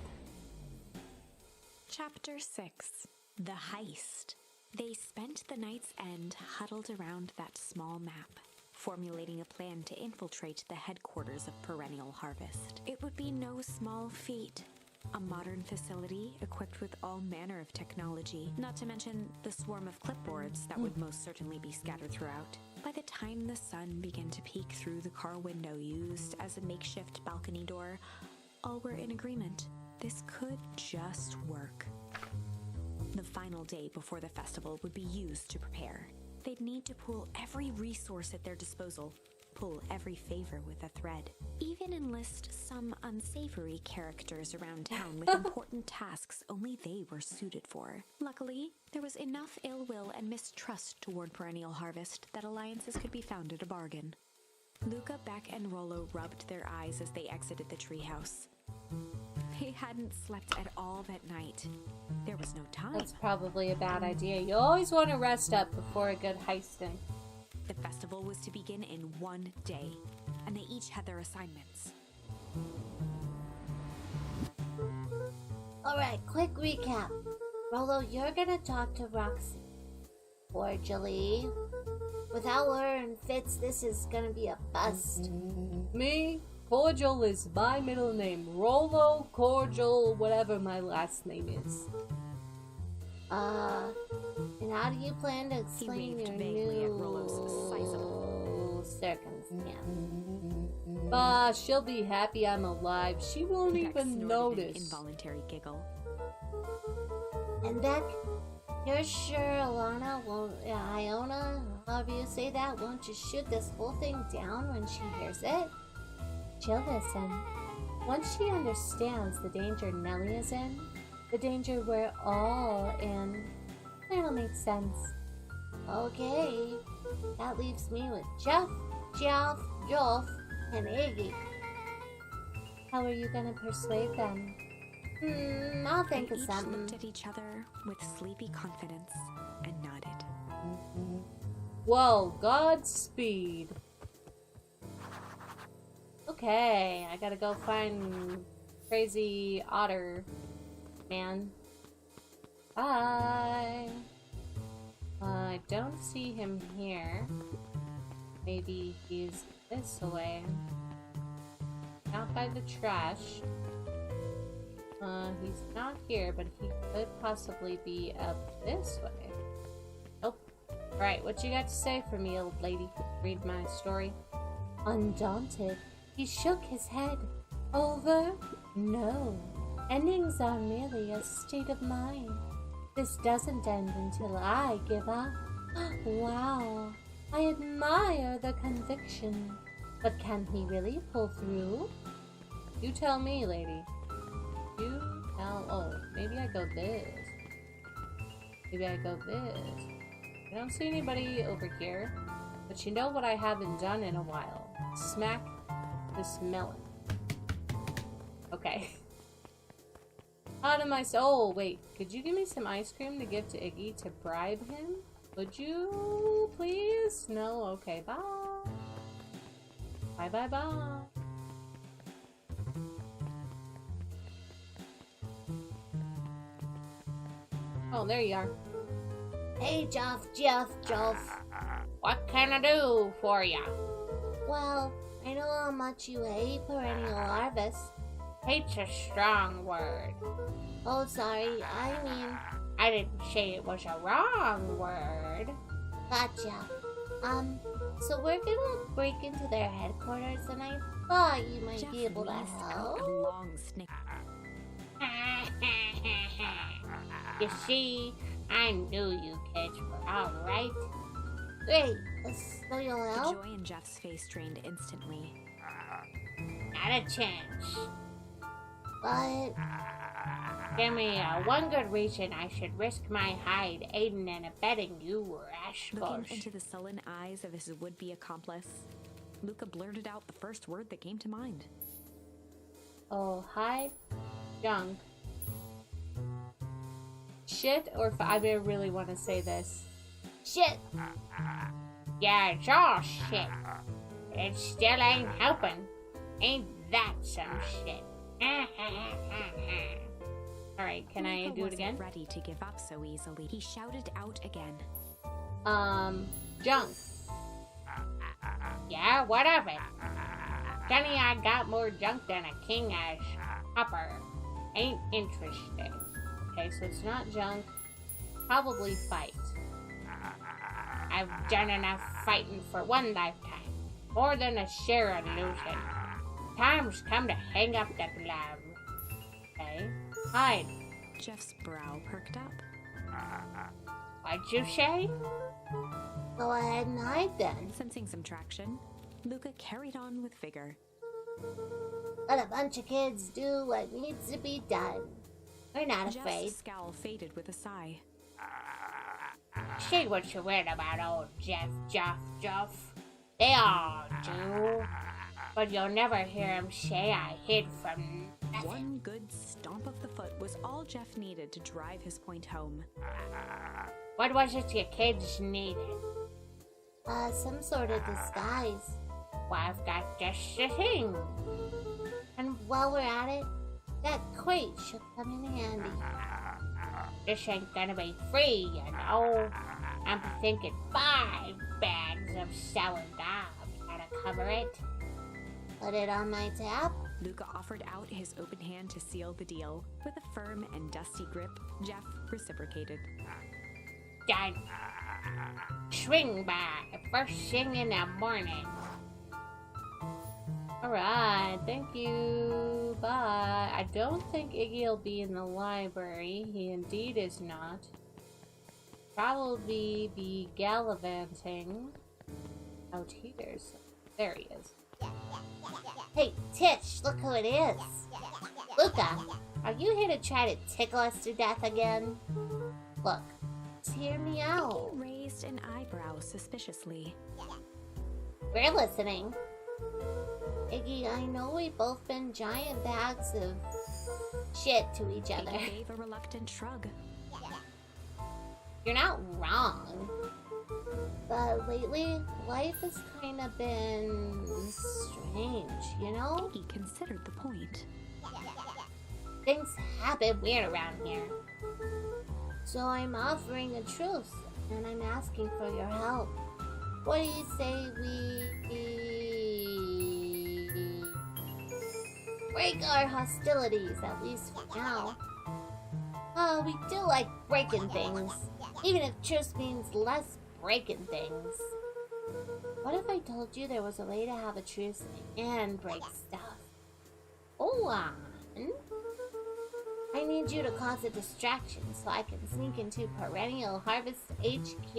Chapter 6. The Heist. They spent the night's end huddled around that small map, formulating a plan to infiltrate the headquarters of Perennial Harvest. It would be no small feat. A modern facility equipped with all manner of technology, not to mention the swarm of clipboards that would most certainly be scattered throughout. By the time the sun began to peek through the car window used as a makeshift balcony door, all were in agreement. This could just work. The final day before the festival would be used to prepare. They'd need to pool every resource at their disposal, pull every favor with a thread, even enlist some unsavory characters around town with important tasks only they were suited for. Luckily, there was enough ill will and mistrust toward Perennial Harvest that alliances could be found at a bargain. Luca, Beck, and Rolo rubbed their eyes as they exited the treehouse. They hadn't slept at all that night. There was no time. That's probably a bad idea. You always want to rest up before a good heisting. The festival was to begin in one day, and they each had their assignments. Alright, quick recap. Rolo, you're gonna talk to Roxy. Cordially. Without her and Fitz, this is gonna be a bust. Me? Cordial is my middle name. Rolo, Cordial, whatever my last name is. And how do you plan to explain waved your vaguely at Rolo's new circumstance? Bah, she'll be happy I'm alive. She won't Beck even snorted notice. an involuntary giggle. And Beck, you're sure Alana won't, Iona, however you say that, won't just shoot this whole thing down when she hears it? She'll listen. Once she understands the danger Nellie is in, the danger we're all in, it'll make sense. Okay, that leaves me with Jeff, Jolf, and Iggy. How are you gonna persuade them? I'll think They of each something. looked at each other with sleepy confidence and nodded. Well, Godspeed. Okay, I gotta go find crazy otter man. Bye. I don't see him here. Maybe he's this way. Not by the trash. He's not here, but he could possibly be up this way. Nope. Right, what you got to say for me, old lady? Read my story. Undaunted, he shook his head. Over? No. Endings are merely a state of mind. This doesn't end until I give up. Wow. I admire the conviction. But can he really pull through? You tell me, lady. You tell... Oh, maybe I go this. Maybe I go this. I don't see anybody over here. But you know what I haven't done in a while? Smack this melon. Okay. Out of my soul. Wait, could you give me some ice cream to give to Iggy to bribe him? Would you, please? No? Okay, bye. Bye, bye, bye. Oh, there you are. Hey, Jolf. What can I do for ya? Well, I know how much you hate Perennial Harvest. Hate's a strong word. Oh, sorry, I mean, I didn't say it was a wrong word. gotcha. So we're gonna break into their headquarters, and I thought you might Jeff be able to wheezed out a help. long snicker. You see, I knew you kids were alright. Great, so you'll The help? joy in Jeff's face drained instantly. Not a chance. But, Give me one good reason I should risk my hide aiding and abetting you Looking rascals. into the sullen eyes of his would-be accomplice, Luca blurted out the first word that came to mind. Oh, hide junk. Shit, or I really want to say this. Shit. Yeah, it's all shit. It still ain't helping. Ain't that some shit? Alright, can I Luca do it wasn't again? ready to give up so easily. He shouted out again. Junk. Yeah, what of it? Johnny, I got more junk than a king ash hopper. Ain't interested. Okay, so it's not junk. Probably fight. I've done enough fighting for one lifetime. More than a share illusion. Time's come to hang up the glove. Okay. Hide. Jeff's brow perked up. What'd you say? Go ahead and hide then. Sensing some traction, Luca carried on with vigor. Let a bunch of kids do what needs to be done. We're not afraid. Jeff's scowl faded with a sigh. Say what you read about old Jeff. They all do. But you'll never hear him say I hid from nothing. One good stomp of the foot was all Jeff needed to drive his point home. What was it your kids needed? Some sort of disguise. Well, I've got just the thing. And while we're at it, that crate should come in handy. This ain't gonna be free, you know. I'm thinking 5 bags of sour gob ought to cover it. Put it on my tab. Luca offered out his open hand to seal the deal. With a firm and dusty grip, Jeff reciprocated. Done. Swing by first thing in the morning. Alright, thank you. Bye. I don't think Iggy will be in the library. He indeed is not. Probably be gallivanting out here. There he is. Hey, Tish, look who it is. Luca, are you here to try to tickle us to death again? Look, just hear me out. He raised an eyebrow suspiciously. We're listening. Iggy, I know we've both been giant bags of shit to each other. Iggy gave a reluctant shrug. You're not wrong. But lately, life has kind of been strange, you know? Iggy considered the point. Things happen weird around here. So I'm offering a truce, and I'm asking for your help. What do you say we break our hostilities, at least for now? Oh, we do like breaking things, even if truce means less breaking things. What if I told you there was a way to have a truce and break stuff? Hold on. I need you to cause a distraction so I can sneak into Perennial Harvest HQ.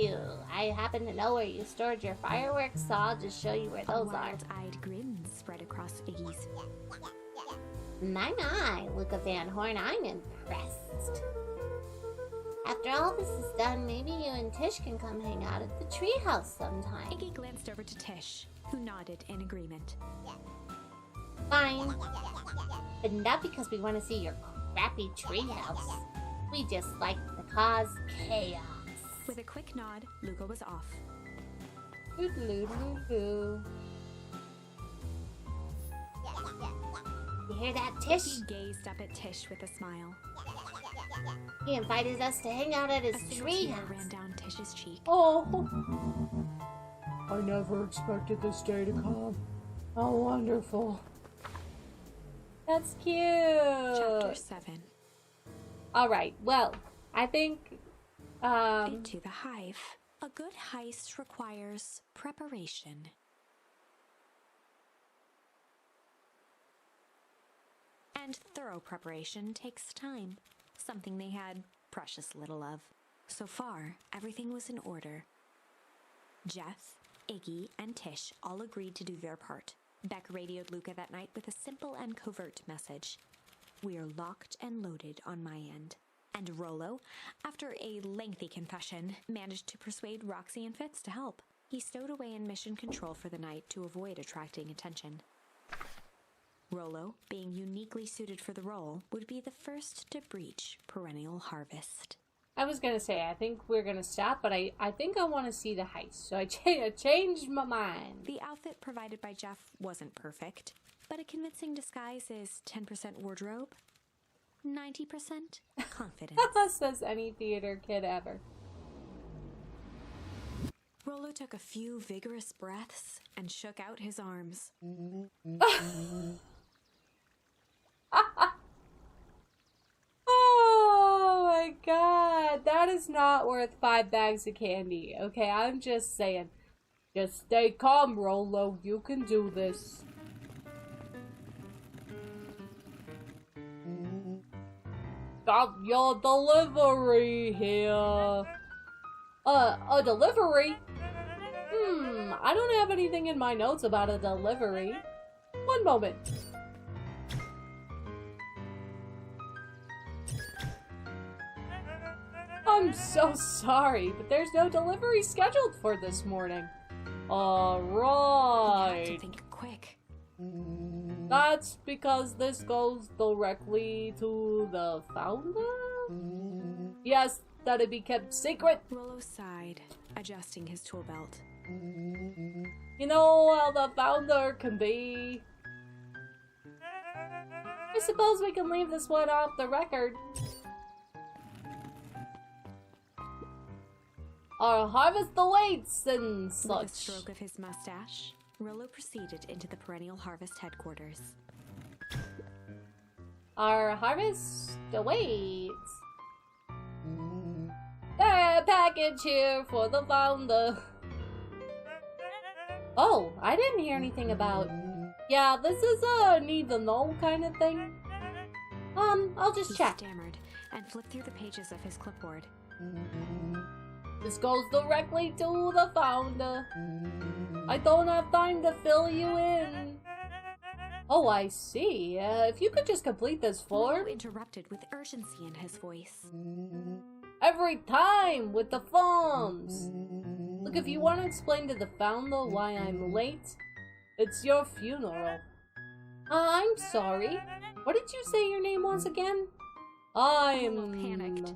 I happen to know where you stored your fireworks, so I'll just show you where those A are. wild-eyed grin spread across Iggy's. My, Luca Van Horn, I'm impressed. After all this is done, maybe you and Tish can come hang out at the treehouse sometime. Iggy glanced over to Tish, who nodded in agreement. Fine. But not because we want to see your crappy treehouse. We just like to cause chaos. With a quick nod, Luca was off. Doo-doo-doo-doo. You hear that, Tish? Iggy gazed up at Tish with a smile. He invited us to hang out at his A single tear treehouse. ran down Tish's cheek. Oh, I never expected this day to come. How wonderful. That's cute. Chapter 7. Alright, well, I think, Into the hive. A good heist requires preparation. And thorough preparation takes time, something they had precious little of. So far, everything was in order. Jeff, Iggy, and Tish all agreed to do their part. Beck radioed Luca that night with a simple and covert message. "We're locked and loaded on my end." And Rollo, after a lengthy confession, managed to persuade Roxy and Fitz to help. He stowed away in mission control for the night to avoid attracting attention. Rollo, being uniquely suited for the role, would be the first to breach Perennial Harvest. I was gonna say, I think we're gonna stop, but I think I want to see the heist. So I changed my mind. The outfit provided by Jeff wasn't perfect, but a convincing disguise is 10% wardrobe, 90% confidence. Says any theater kid ever. Rollo took a few vigorous breaths and shook out his arms. Oh my god, that is not worth 5 bags of candy. Okay, I'm just saying. Just stay calm, Rollo. You can do this. Got your delivery here. A delivery? I don't have anything in my notes about a delivery. One moment. I'm so sorry, but there's no delivery scheduled for this morning. You Alright. had to think quick. That's because this goes directly to the founder? Yes, that'd be kept secret. Rollo sighed, adjusting his tool belt. You know how the founder can be. I suppose we can leave this one off the record. Or harvest the weights and With a such. stroke of his mustache, Rollo proceeded into the Perennial Harvest headquarters. Our harvest the weights. A package here for the founder. Oh, I didn't hear anything about. Yeah, this is a need to know kind of thing. I'll just He check. stammered and flipped through the pages of his clipboard. This goes directly to the founder. I don't have time to fill you in. Oh, I see. If you could just complete this Rollo form. interrupted with urgency in his voice. Every time with the forms. Look, if you want to explain to the founder why I'm late, it's your funeral. I'm sorry. What did you say your name was again? I'm... Rollo panicked.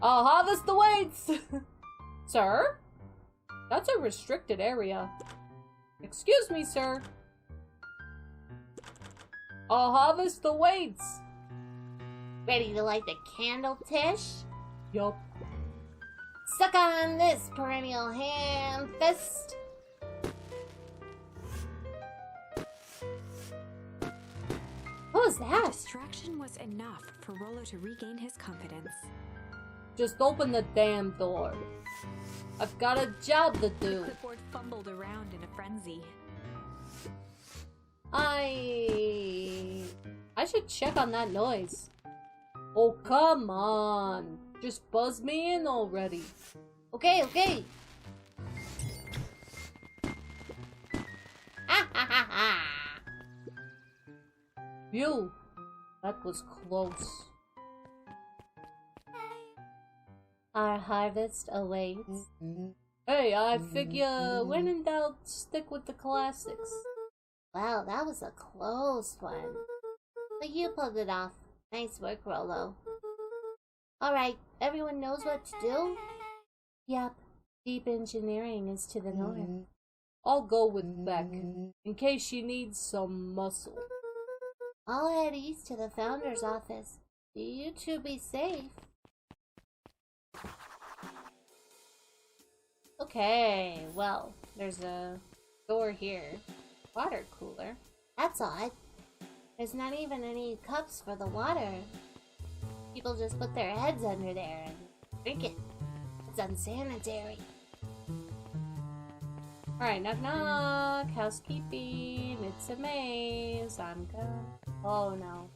I'll harvest the weights! Sir? That's a restricted area. Excuse me, sir. I'll harvest the weights. Ready to light the candle, Tish? Yup. Suck on this, perennial ham fist. What was that? Distraction was enough for Rollo to regain his confidence. Just open the damn door. I've got a job to The do. clipboard fumbled around in a frenzy. I should check on that noise. Oh, come on. Just buzz me in already. Okay, okay. Ah ha ha ha. Phew. That was close. Our harvest awaits. Hey, I figure when in doubt, stick with the classics. Wow, that was a close one. But you pulled it off. Nice work, Rollo. Alright, everyone knows what to do? Yep, deep engineering is to the north. I'll go with Beck, in case she needs some muscle. I'll head east to the founder's office. You two be safe. Okay, well, there's a door here. Water cooler. That's odd. There's not even any cups for the water. People just put their heads under there and drink it. It's unsanitary. Alright, knock knock, housekeeping, it's a maze, I'm gone. Oh no.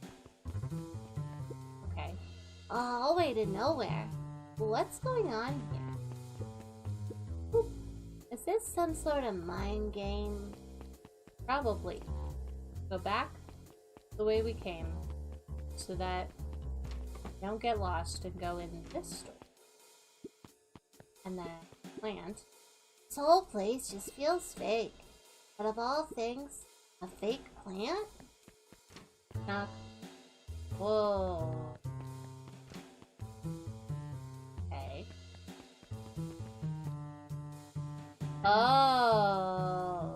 Okay. All the way to nowhere. What's going on here? Oop. Is this some sort of mind game? Probably. Go back the way we came, so that we don't get lost and go in this door. And then plant. This whole place just feels fake. But of all things, a fake plant? Knock. Whoa. Oh.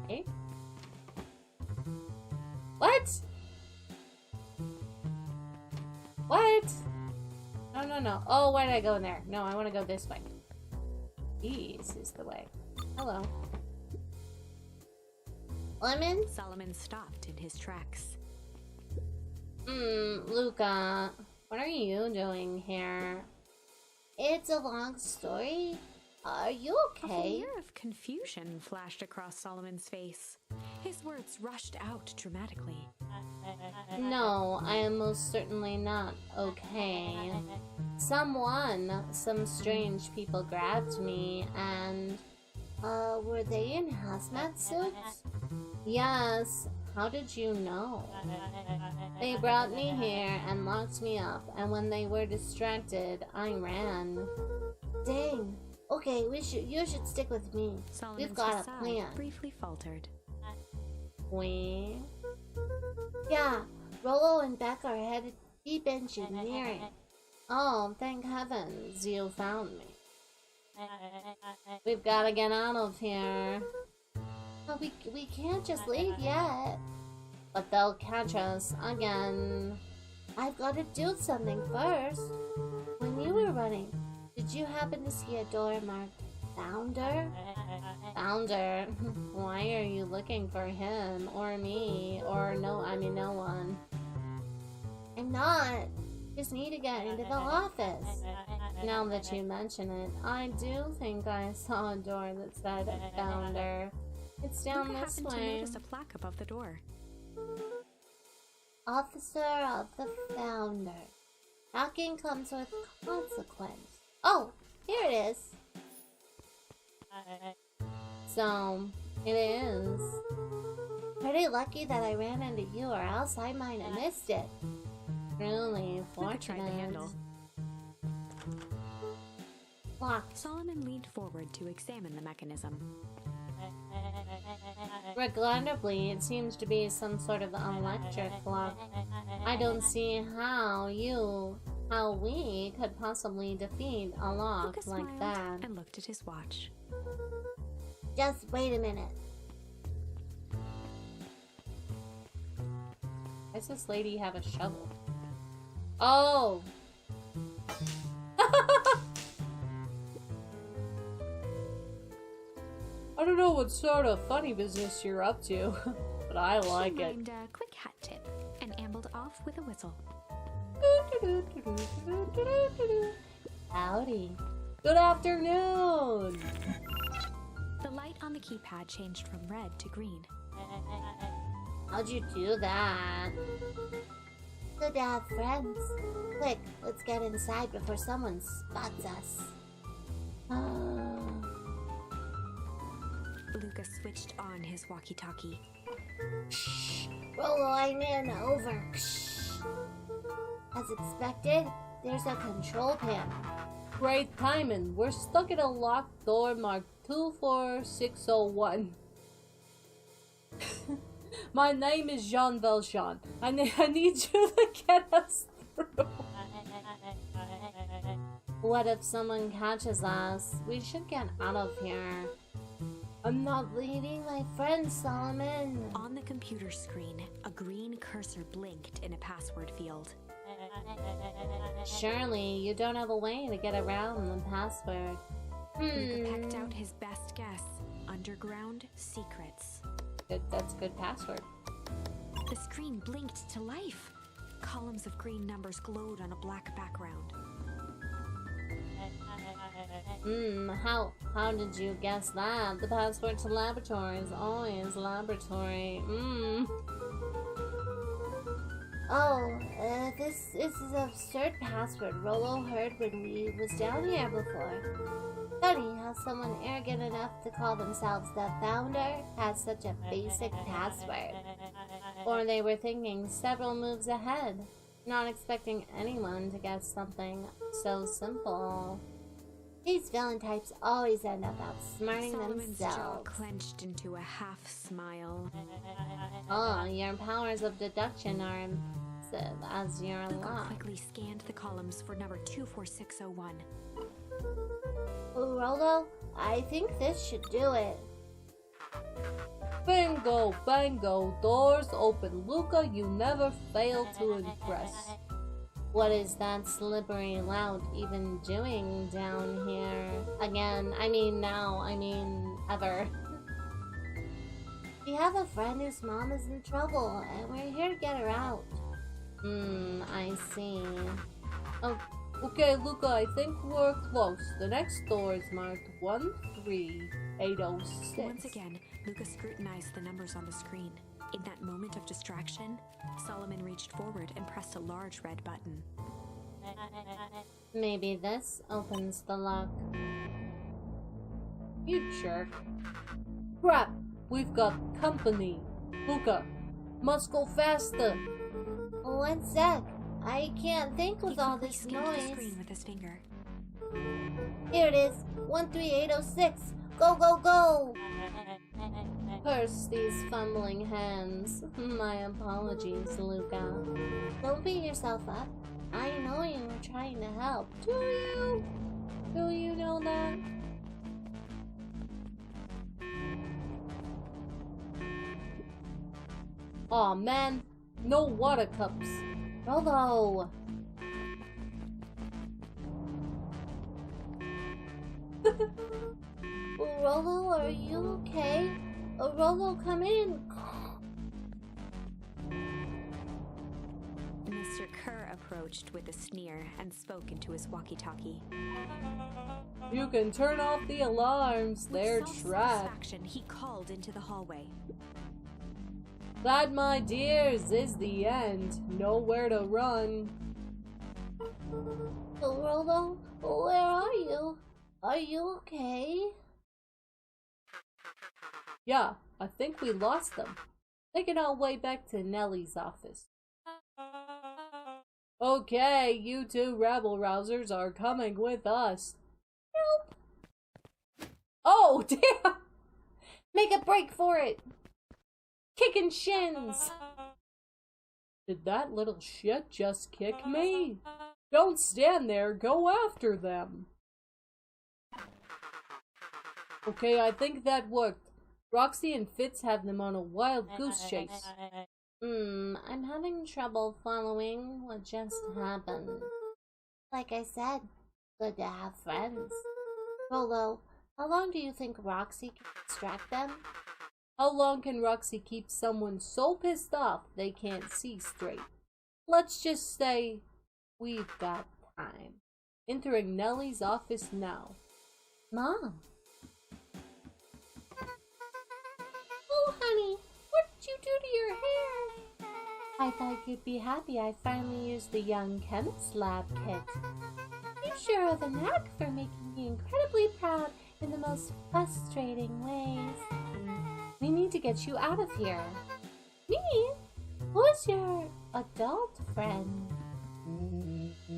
Okay. What? What? No, no, no. Oh, why did I go in there? No, I want to go this way. This is the way. Hello. Lemon? Solomon stopped in his tracks. Luca, what are you doing here? It's a long story. Are you A okay? leer of confusion flashed across Solomon's face. His words rushed out dramatically. No, I am most certainly not okay. Some strange people grabbed me and, were they in hazmat suits? Yes. How did you know? They brought me here and locked me up, and when they were distracted, I ran. Dang. Okay, you should stick with me. Solomon's We've got a facade plan. briefly faltered. We? Yeah, Rollo and Beck are headed deep engineering. Oh, thank heavens you found me. We've got to get out of here. But we can't just leave yet. But they'll catch us again. I've got to do something first. When you were running, did you happen to see a door marked Founder? Founder? Why are you looking for him? Or me? Or no one. I'm not. Just need to get into the office. Now that you mention it, I do think I saw a door that said Founder. It's down Luca this happened to way. notice a plaque above the door. Officer of the Founder. Hacking comes with consequence. Oh, here it is. So, it is. Pretty lucky that I ran into you, or else I might have missed it. Really Luca tried the fortunate. handle. Locked. Solomon leaned forward to examine the mechanism. Regrettably, it seems to be some sort of electric lock. I don't see how we could possibly defeat a lock Luca like smiled that. and looked at his watch. Just wait a minute. Why does this lady have a shovel? Oh! I don't know what sort of funny business you're up to, but I like She it. mimed a quick hat tip and ambled off with a whistle. Howdy. Good afternoon! The light on the keypad changed from red to green. How'd you do that? Good to have friends. Quick, let's get inside before someone spots us. Luca switched on his walkie-talkie. Rollo, I'm in. Over. As expected, there's a control panel. Great timing. We're stuck in a locked door marked 24601. My name is Jean Valjean. I need you to get us through. What if someone catches us? We should get out of here. I'm not leaving my friend, Solomon. On the computer screen, a green cursor blinked in a password field. Surely you don't have a way to get around the password. Luca pecked out his best guess. Underground secrets. That's a good password. The screen blinked to life. Columns of green numbers glowed on a black background. How did you guess that? The password to laboratory is always laboratory. Oh, this is an absurd password Rollo heard when we was down here before. Funny how someone arrogant enough to call themselves the Founder has such a basic password. Or they were thinking several moves ahead, not expecting anyone to guess something so simple. These villain types always end up outsmarting Solomon's jaw themselves. clenched into a half smile. Oh, your powers of deduction are impressive as your Luca luck. quickly scanned the columns for number 24601. Rolo, I think this should do it. Bingo, bango, doors open. Luca, you never fail to impress. What is that slippery lout even doing down here? Again, I mean ever. We have a friend whose mom is in trouble, and we're here to get her out. I see. Oh, okay, Luca, I think we're close. The next door is marked 13806. Once again, Luca scrutinized the numbers on the screen. In that moment of distraction, Solomon reached forward and pressed a large red button. Maybe this opens the lock. You jerk. Crap, we've got company. Luca, must go faster. One sec. I can't think He with all quickly this skimmed the noise. screen with his finger. Here it is. 13806. Go, go, go! Curse these fumbling hands. My apologies, Luca. Don't beat yourself up. I know you were trying to help. Do you? Do you know that? Aw, man. No water cups. Rolo! Rolo, are you okay? Rolo, come in. Mr. Kerr approached with a sneer and spoke into his walkie-talkie. You can turn off the alarms. They're With trapped. self-satisfaction, he called into the hallway. That, my dears, is the end. Nowhere to run. Rolo, where are you? Are you okay? Yeah, I think we lost them. Making our way back to Nellie's office. Okay, you two rabble-rousers are coming with us. Nope. Oh, damn! Make a break for it. Kicking shins! Did that little shit just kick me? Don't stand there, go after them! Okay, I think that worked. Roxy and Fitz have them on a wild goose chase. I'm having trouble following what just happened. Like I said, good to have friends. Rolo, how long do you think Roxy can distract them? How long can Roxy keep someone so pissed off they can't see straight? Let's just say we've got time. Entering Nellie's office now. Mom. Oh, honey, what did you do to your hair? I thought you'd be happy I finally used the Young Chemist Lab kit. You sure have a knack for making me incredibly proud in the most frustrating ways. We need to get you out of here. Me? Who's your adult friend?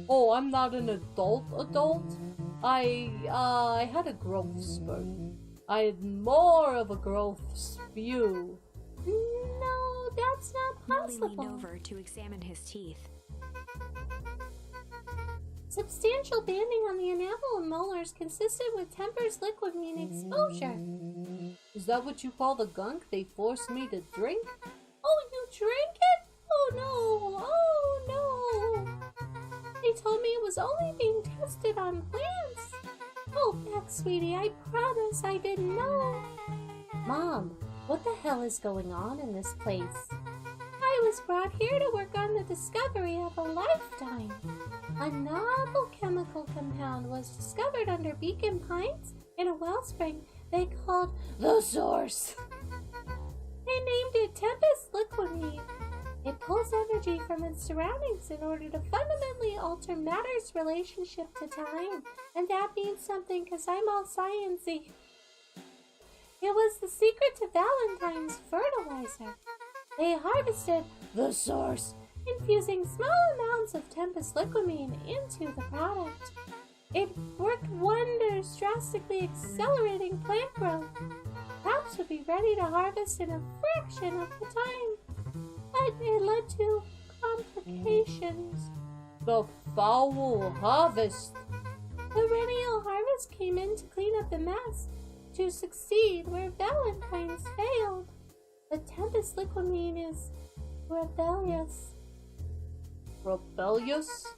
Oh, I'm not an adult. I had a growth spurt. I had more of a growth spew. No, that's not Nellie possible. leaned over to examine his teeth. Substantial banding on the enamel and molars consistent with Temper's liquidine exposure. Is that what you call the gunk they forced me to drink? Oh, you drank it? Oh no! Oh no! They told me it was only being tested on plants. Oh, back, sweetie, I promise I didn't know. Mom, what the hell is going on in this place? I was brought here to work on the discovery of a lifetime. A novel chemical compound was discovered under Beacon Pines in a wellspring they called the Source. They named it Tempest Liquidine. It pulls energy from its surroundings in order to fundamentally alter matter's relationship to time. And that means something because I'm all sciencey. It was the secret to Valentine's fertilizer. They harvested the Source, infusing small amounts of Tempest Liquidine into the product. It worked wonders, drastically accelerating plant growth. Crops would be ready to harvest in a fraction of the time. But it led to complications. The foul harvest. Perennial harvest chorus came in to clean up the mess, to succeed where Valentine's failed. The Tempest Liquimine is rebellious. Rebellious?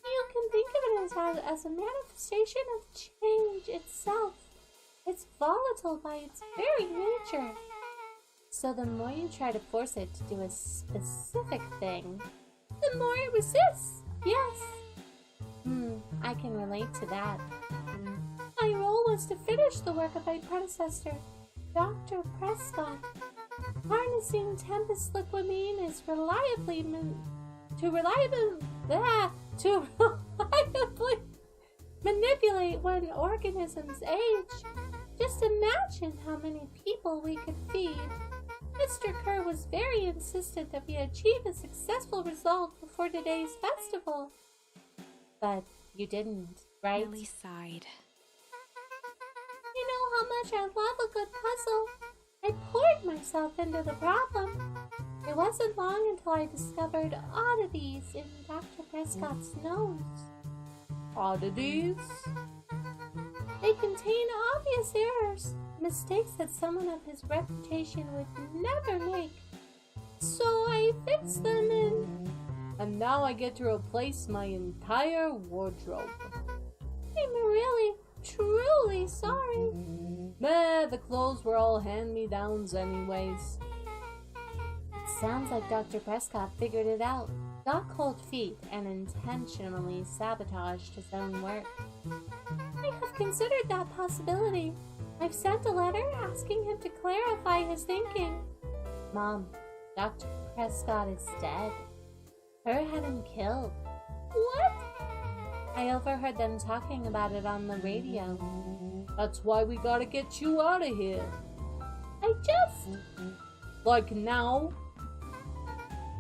You can think of it as a manifestation of change itself. It's volatile by its very nature. So the more you try to force it to do a specific thing, the more it resists. Yes. I can relate to that. My role was to finish the work of my predecessor, Dr. Prescott. Harnessing Tempest Liquimine is reliably manipulate one organism's age. Just imagine how many people we could feed. Mr. Kerr was very insistent that we achieve a successful result before today's festival. But you didn't, right? Nellie sighed. You know how much I love a good puzzle. I poured myself into the problem. It wasn't long until I discovered oddities in Dr. Prescott's nose. Oddities? They contain obvious errors, mistakes that someone of his reputation would never make. So I fixed them and now I get to replace my entire wardrobe. I'm really, truly sorry. Meh, the clothes were all hand-me-downs anyways. It sounds like Dr. Prescott figured it out, got cold feet, and intentionally sabotaged his own work. I have considered that possibility. I've sent a letter asking him to clarify his thinking. Mom, Dr. Prescott is dead. Her had him killed. What? I overheard them talking about it on the radio. That's why we gotta get you out of here. I just... Like now?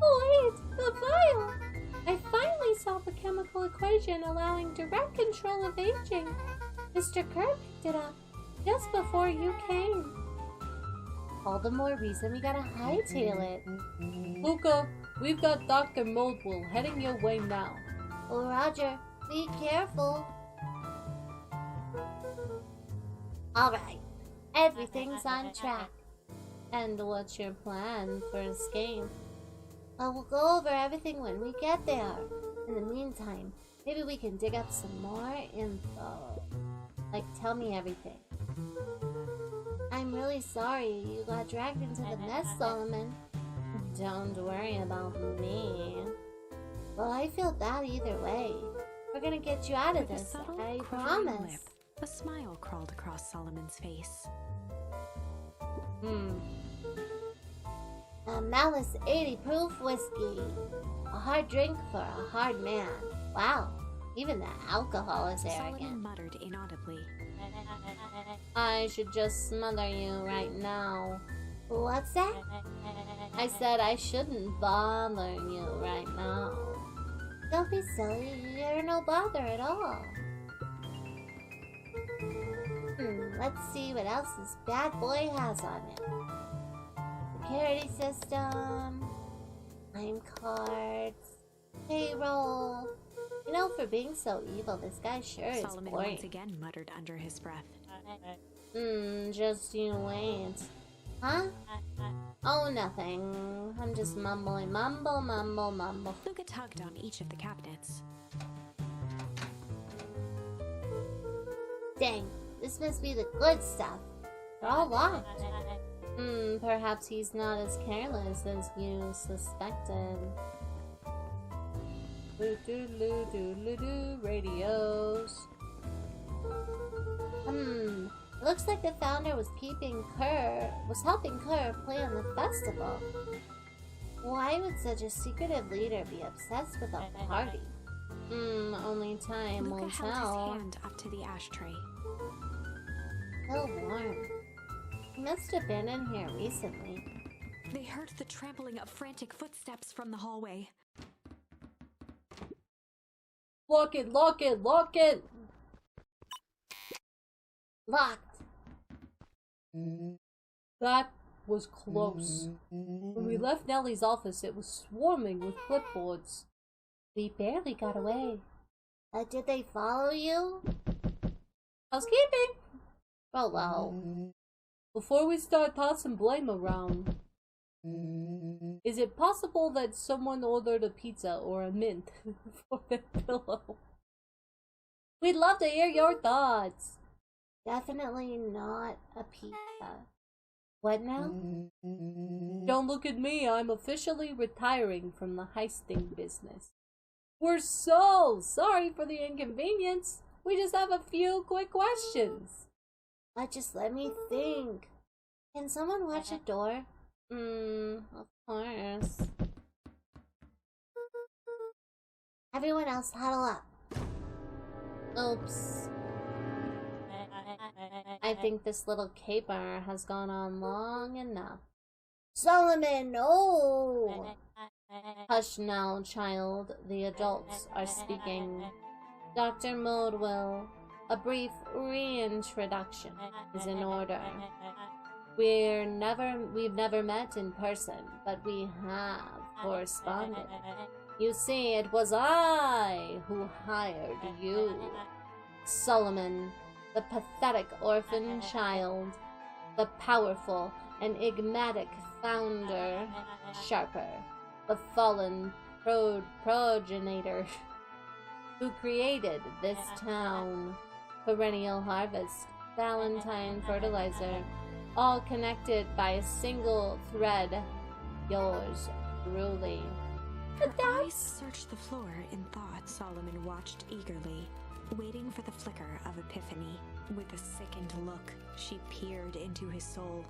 Oh wait, the vial! I finally solved the chemical equation allowing direct control of aging. Mr. Kerr picked it up just before you came. All the more reason we gotta hightail it. Luca, we've got Dr. Moldwell heading your way now. Oh, Roger, be careful. Alright, everything's on track. And what's your plan for escape? We'll go over everything when we get there. In the meantime, maybe we can dig up some more info. Like, tell me everything. I'm really sorry you got dragged into the mess, Solomon. Don't worry about me. Well, I feel bad either way. We're gonna get you out of With a this, subtle, I quivering promise. lip, a smile crawled across Solomon's face. A Malice 80 proof whiskey. A hard drink for a hard man. Wow, even the alcohol is Solomon arrogant. muttered inaudibly. I should just smother you right now. What's that? I said I shouldn't bother you right now. Don't be silly, you're no bother at all. Let's see what else this bad boy has on it. Security system, time cards, payroll. You know, for being so evil, this guy sure is Solomon boring. once again muttered under his breath. Just you wait. Huh? Oh, nothing. I'm just mumbling. Mumble, mumble, mumble. Luca tugged on each of the cabinets. Dang, this must be the good stuff. They're all locked. Perhaps he's not as careless as you suspected. Radios. Looks like the founder was helping Kerr plan the festival. Why would such a secretive leader be obsessed with a party? Only time Luca will held tell. his hand up to the ashtray. So warm. He must have been in here recently. They heard the trampling of frantic footsteps from the hallway. Lock it, lock it, lock it! Locked. That was close. When we left Nellie's office, it was swarming with clipboards. We barely got away. Did they follow you? Housekeeping! Hello. Before we start tossing blame around, is it possible that someone ordered a pizza or a mint for the pillow? We'd love to hear your thoughts. Definitely not a pizza. What now? Don't look at me, I'm officially retiring from the heisting business. We're so sorry for the inconvenience. We just have a few quick questions. Just let me think. Can someone watch the door? Of course. Everyone else huddle up. Oops. I think this little caper has gone on long enough. Solomon, no! Hush now, child. The adults are speaking. Dr. Modwell, a brief reintroduction is in order. We've never met in person, but we have corresponded. You see, it was I who hired you. Solomon, the pathetic orphan child, the powerful, enigmatic founder, Sharper, the fallen progenitor, who created this town, Perennial Harvest, Valentine Fertilizer, all connected by a single thread. Yours truly. Her eyes searched the floor in thought. Solomon watched eagerly, waiting for the flicker of epiphany. With a sickened look, she peered into his soul.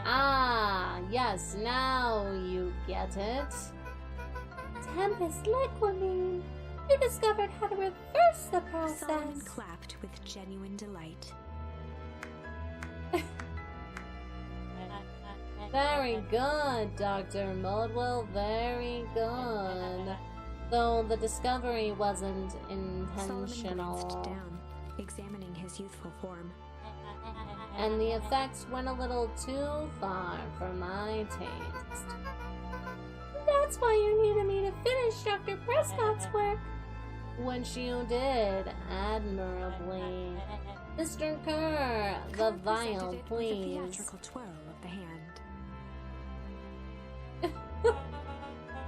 Ah, yes, now you get it. Tempest Liquamine! You discovered how to reverse the process! Solomon clapped with genuine delight. Very good, Dr. Modwell, very good. Though the discovery wasn't Solomon intentional. glanced down, examining his youthful form. And the effects went a little too far for my taste. That's why you needed me to finish Dr. Prescott's work. Which you did admirably. Mr. Kerr, the Kerr vial, presented it with a please. theatrical twirl of the hand.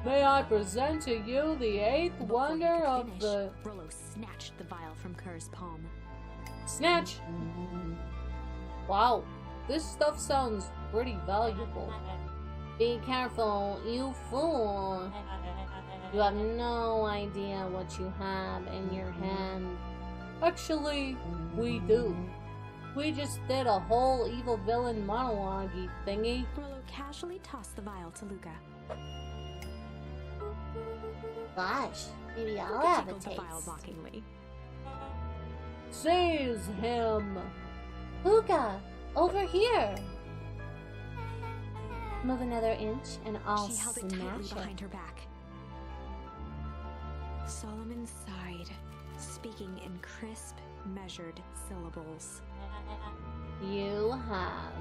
May I present to you the eighth Before he wonder could of finish, the... Rollo snatched the vial from Kerr's palm. Snatch! Wow, this stuff sounds pretty valuable. Be careful, you fool. You have no idea what you have in your hand. Actually, we do. We just did a whole evil villain monologue thingy. Rollo casually tossed the vial to Luca. Gosh, maybe I'll Luca have a tickled the vial taste. mockingly. Seize him! Luca, over here! Move another inch and I'll She held it tightly smash it. behind her back. Solomon sighed, speaking in crisp, measured syllables. You have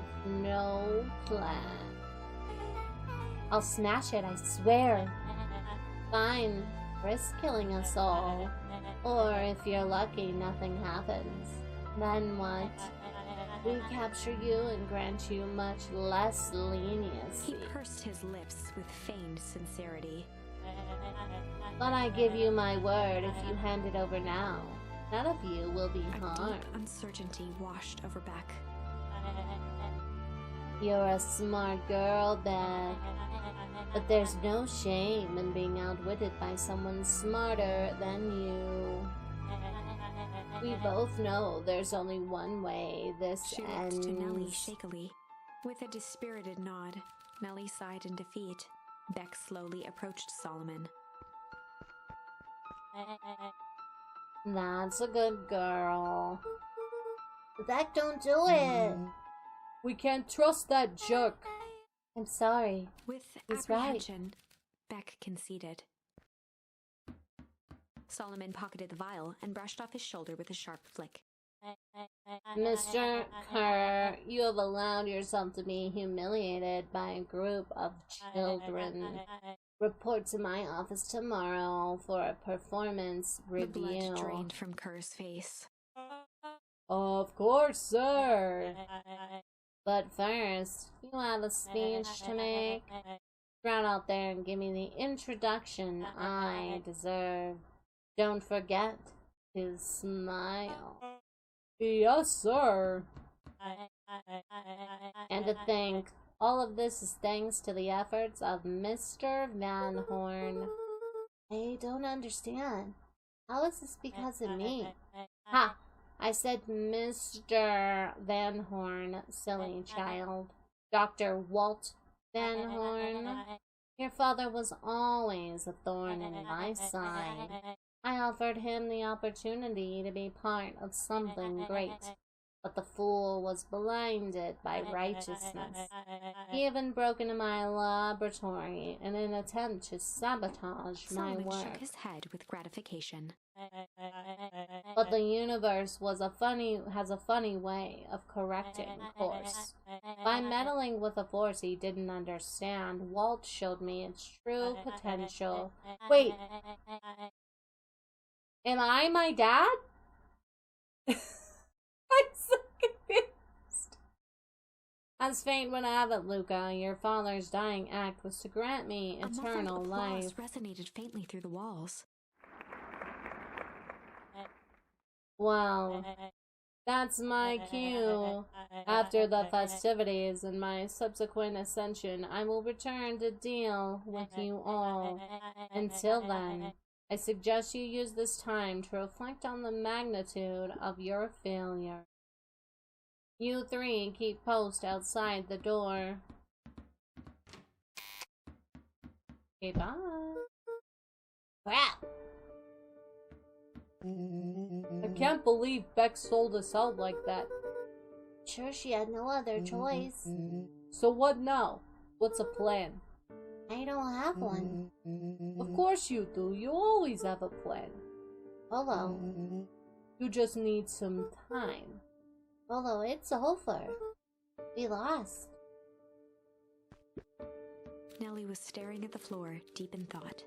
no plan. I'll smash it, I swear. Fine, risk killing us all. Or if you're lucky, nothing happens. Then what? We capture you and grant you much less He leniency. pursed his lips with feigned sincerity. But I give you my word, if you hand it over now, none of you will be A harmed. deep uncertainty washed over Beck. You're a smart girl, Beth. But there's no shame in being outwitted by someone smarter than you. We both know there's only one way this She ends. looked to Nellie shakily. With a dispirited nod, Nellie sighed in defeat. Beck slowly approached Solomon. That's a good girl. Beck, don't do it! We can't trust that jerk. I'm sorry. With He's right. apprehension, Beck conceded. Solomon pocketed the vial and brushed off his shoulder with a sharp flick. Mr. Kerr, you have allowed yourself to be humiliated by a group of children. Report to my office tomorrow for a performance The blood review. drained from Kerr's face. Of course, sir. But first, you have a speech to make. Run out there and give me the introduction I deserve. Don't forget to smile. Yes, sir. And to think, all of this is thanks to the efforts of Mr. Van Horn. I don't understand. How is this because of me? Ha! I said Mr. Van Horn, silly child. Dr. Walt Van Horn. Your father was always a thorn in my side. I offered him the opportunity to be part of something great, but the fool was blinded by righteousness. He even broke into my laboratory in an attempt to sabotage my Solomon work. shook his head with gratification. But the universe has a funny way of correcting course. By meddling with a force he didn't understand, Walt showed me its true potential. Wait. Am I my dad? I'm so confused. As fate would have it, Luca, your father's dying act was to grant me eternal A muffled life. applause resonated faintly through the walls. Well, that's my cue. After the festivities and my subsequent ascension, I will return to deal with you all. Until then, I suggest you use this time to reflect on the magnitude of your failure. You three keep post outside the door. Okay, bye. Crap! I can't believe Beck sold us out like that. Sure, she had no other choice. So what now? What's a plan? I don't have one. Of course you do. You always have a plan. Although You just need some time. it's over. We lost. Nellie was staring at the floor, deep in thought.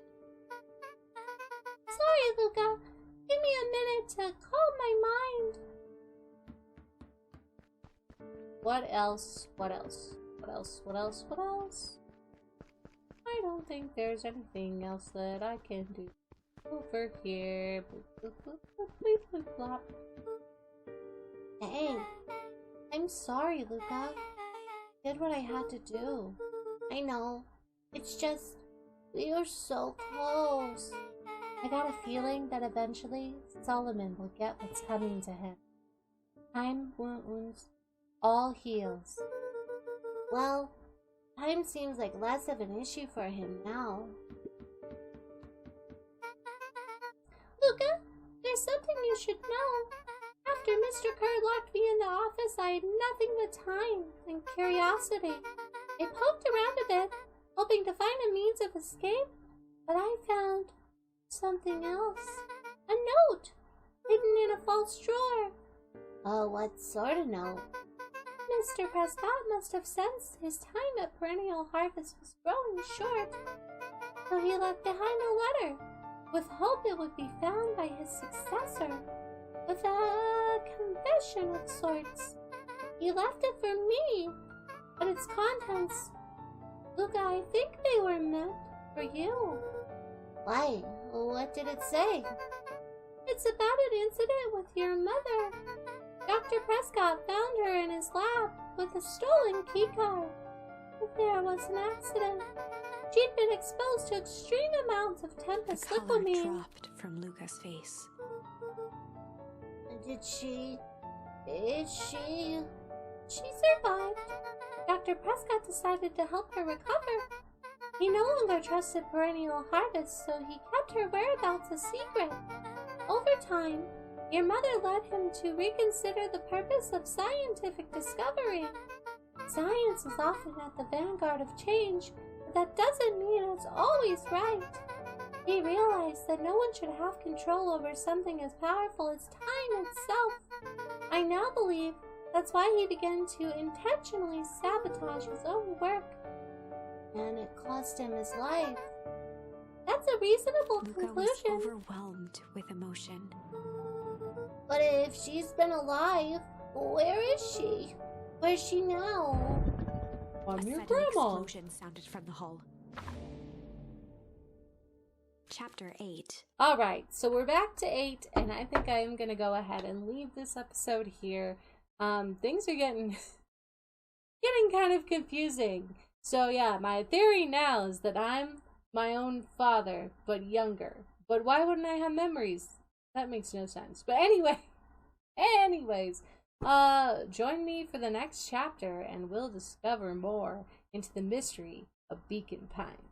Sorry, Luca. Give me a minute to calm my mind. What else? What else? What else? What else? What else? I don't think there's anything else that I can do. Over here. Bloop, bloop, bloop, bloop, bloop, bloop, blop. Hey, I'm sorry, Luca. Did what I had to do. I know. It's just, we were so close. I got a feeling that eventually Solomon will get what's coming to him. Time wounds, all heals. Well, time seems like less of an issue for him now. Luca, there's something you should know. After Mr. Kerr locked me in the office, I had nothing but time and curiosity. I poked around a bit, hoping to find a means of escape, but I found something else. A note, hidden in a false drawer. Oh, what sort of note? Mr. Prescott must have sensed his time at Perennial Harvest was growing short, so he left behind a letter, with hope it would be found by his successor, with a confession of sorts. He left it for me, but its contents, Luca, I think they were meant for you. Why? What did it say? It's about an incident with your mother. Dr. Prescott found her in his lab with a stolen keycard. There was an accident. She'd been exposed to extreme amounts of Tempest The color Lipomine. dropped from Luca's face. She survived. Dr. Prescott decided to help her recover. He no longer trusted Perennial Harvest, so he kept her whereabouts a secret. Over time, your mother led him to reconsider the purpose of scientific discovery. Science is often at the vanguard of change, but that doesn't mean it's always right. He realized that no one should have control over something as powerful as time itself. I now believe that's why he began to intentionally sabotage his own work. And it cost him his life. That's a reasonable Luca was conclusion. overwhelmed with emotion. But if she's been alive, where is she? Where's she now? I'm A your sudden grandma. explosion sounded from the hull. Chapter 8. Alright, so we're back to 8, and I think I am gonna go ahead and leave this episode here. Things are getting kind of confusing. So yeah, my theory now is that I'm my own father, but younger. But why wouldn't I have memories? That makes no sense. But anyways, join me for the next chapter and we'll discover more into the mystery of Beacon Pines.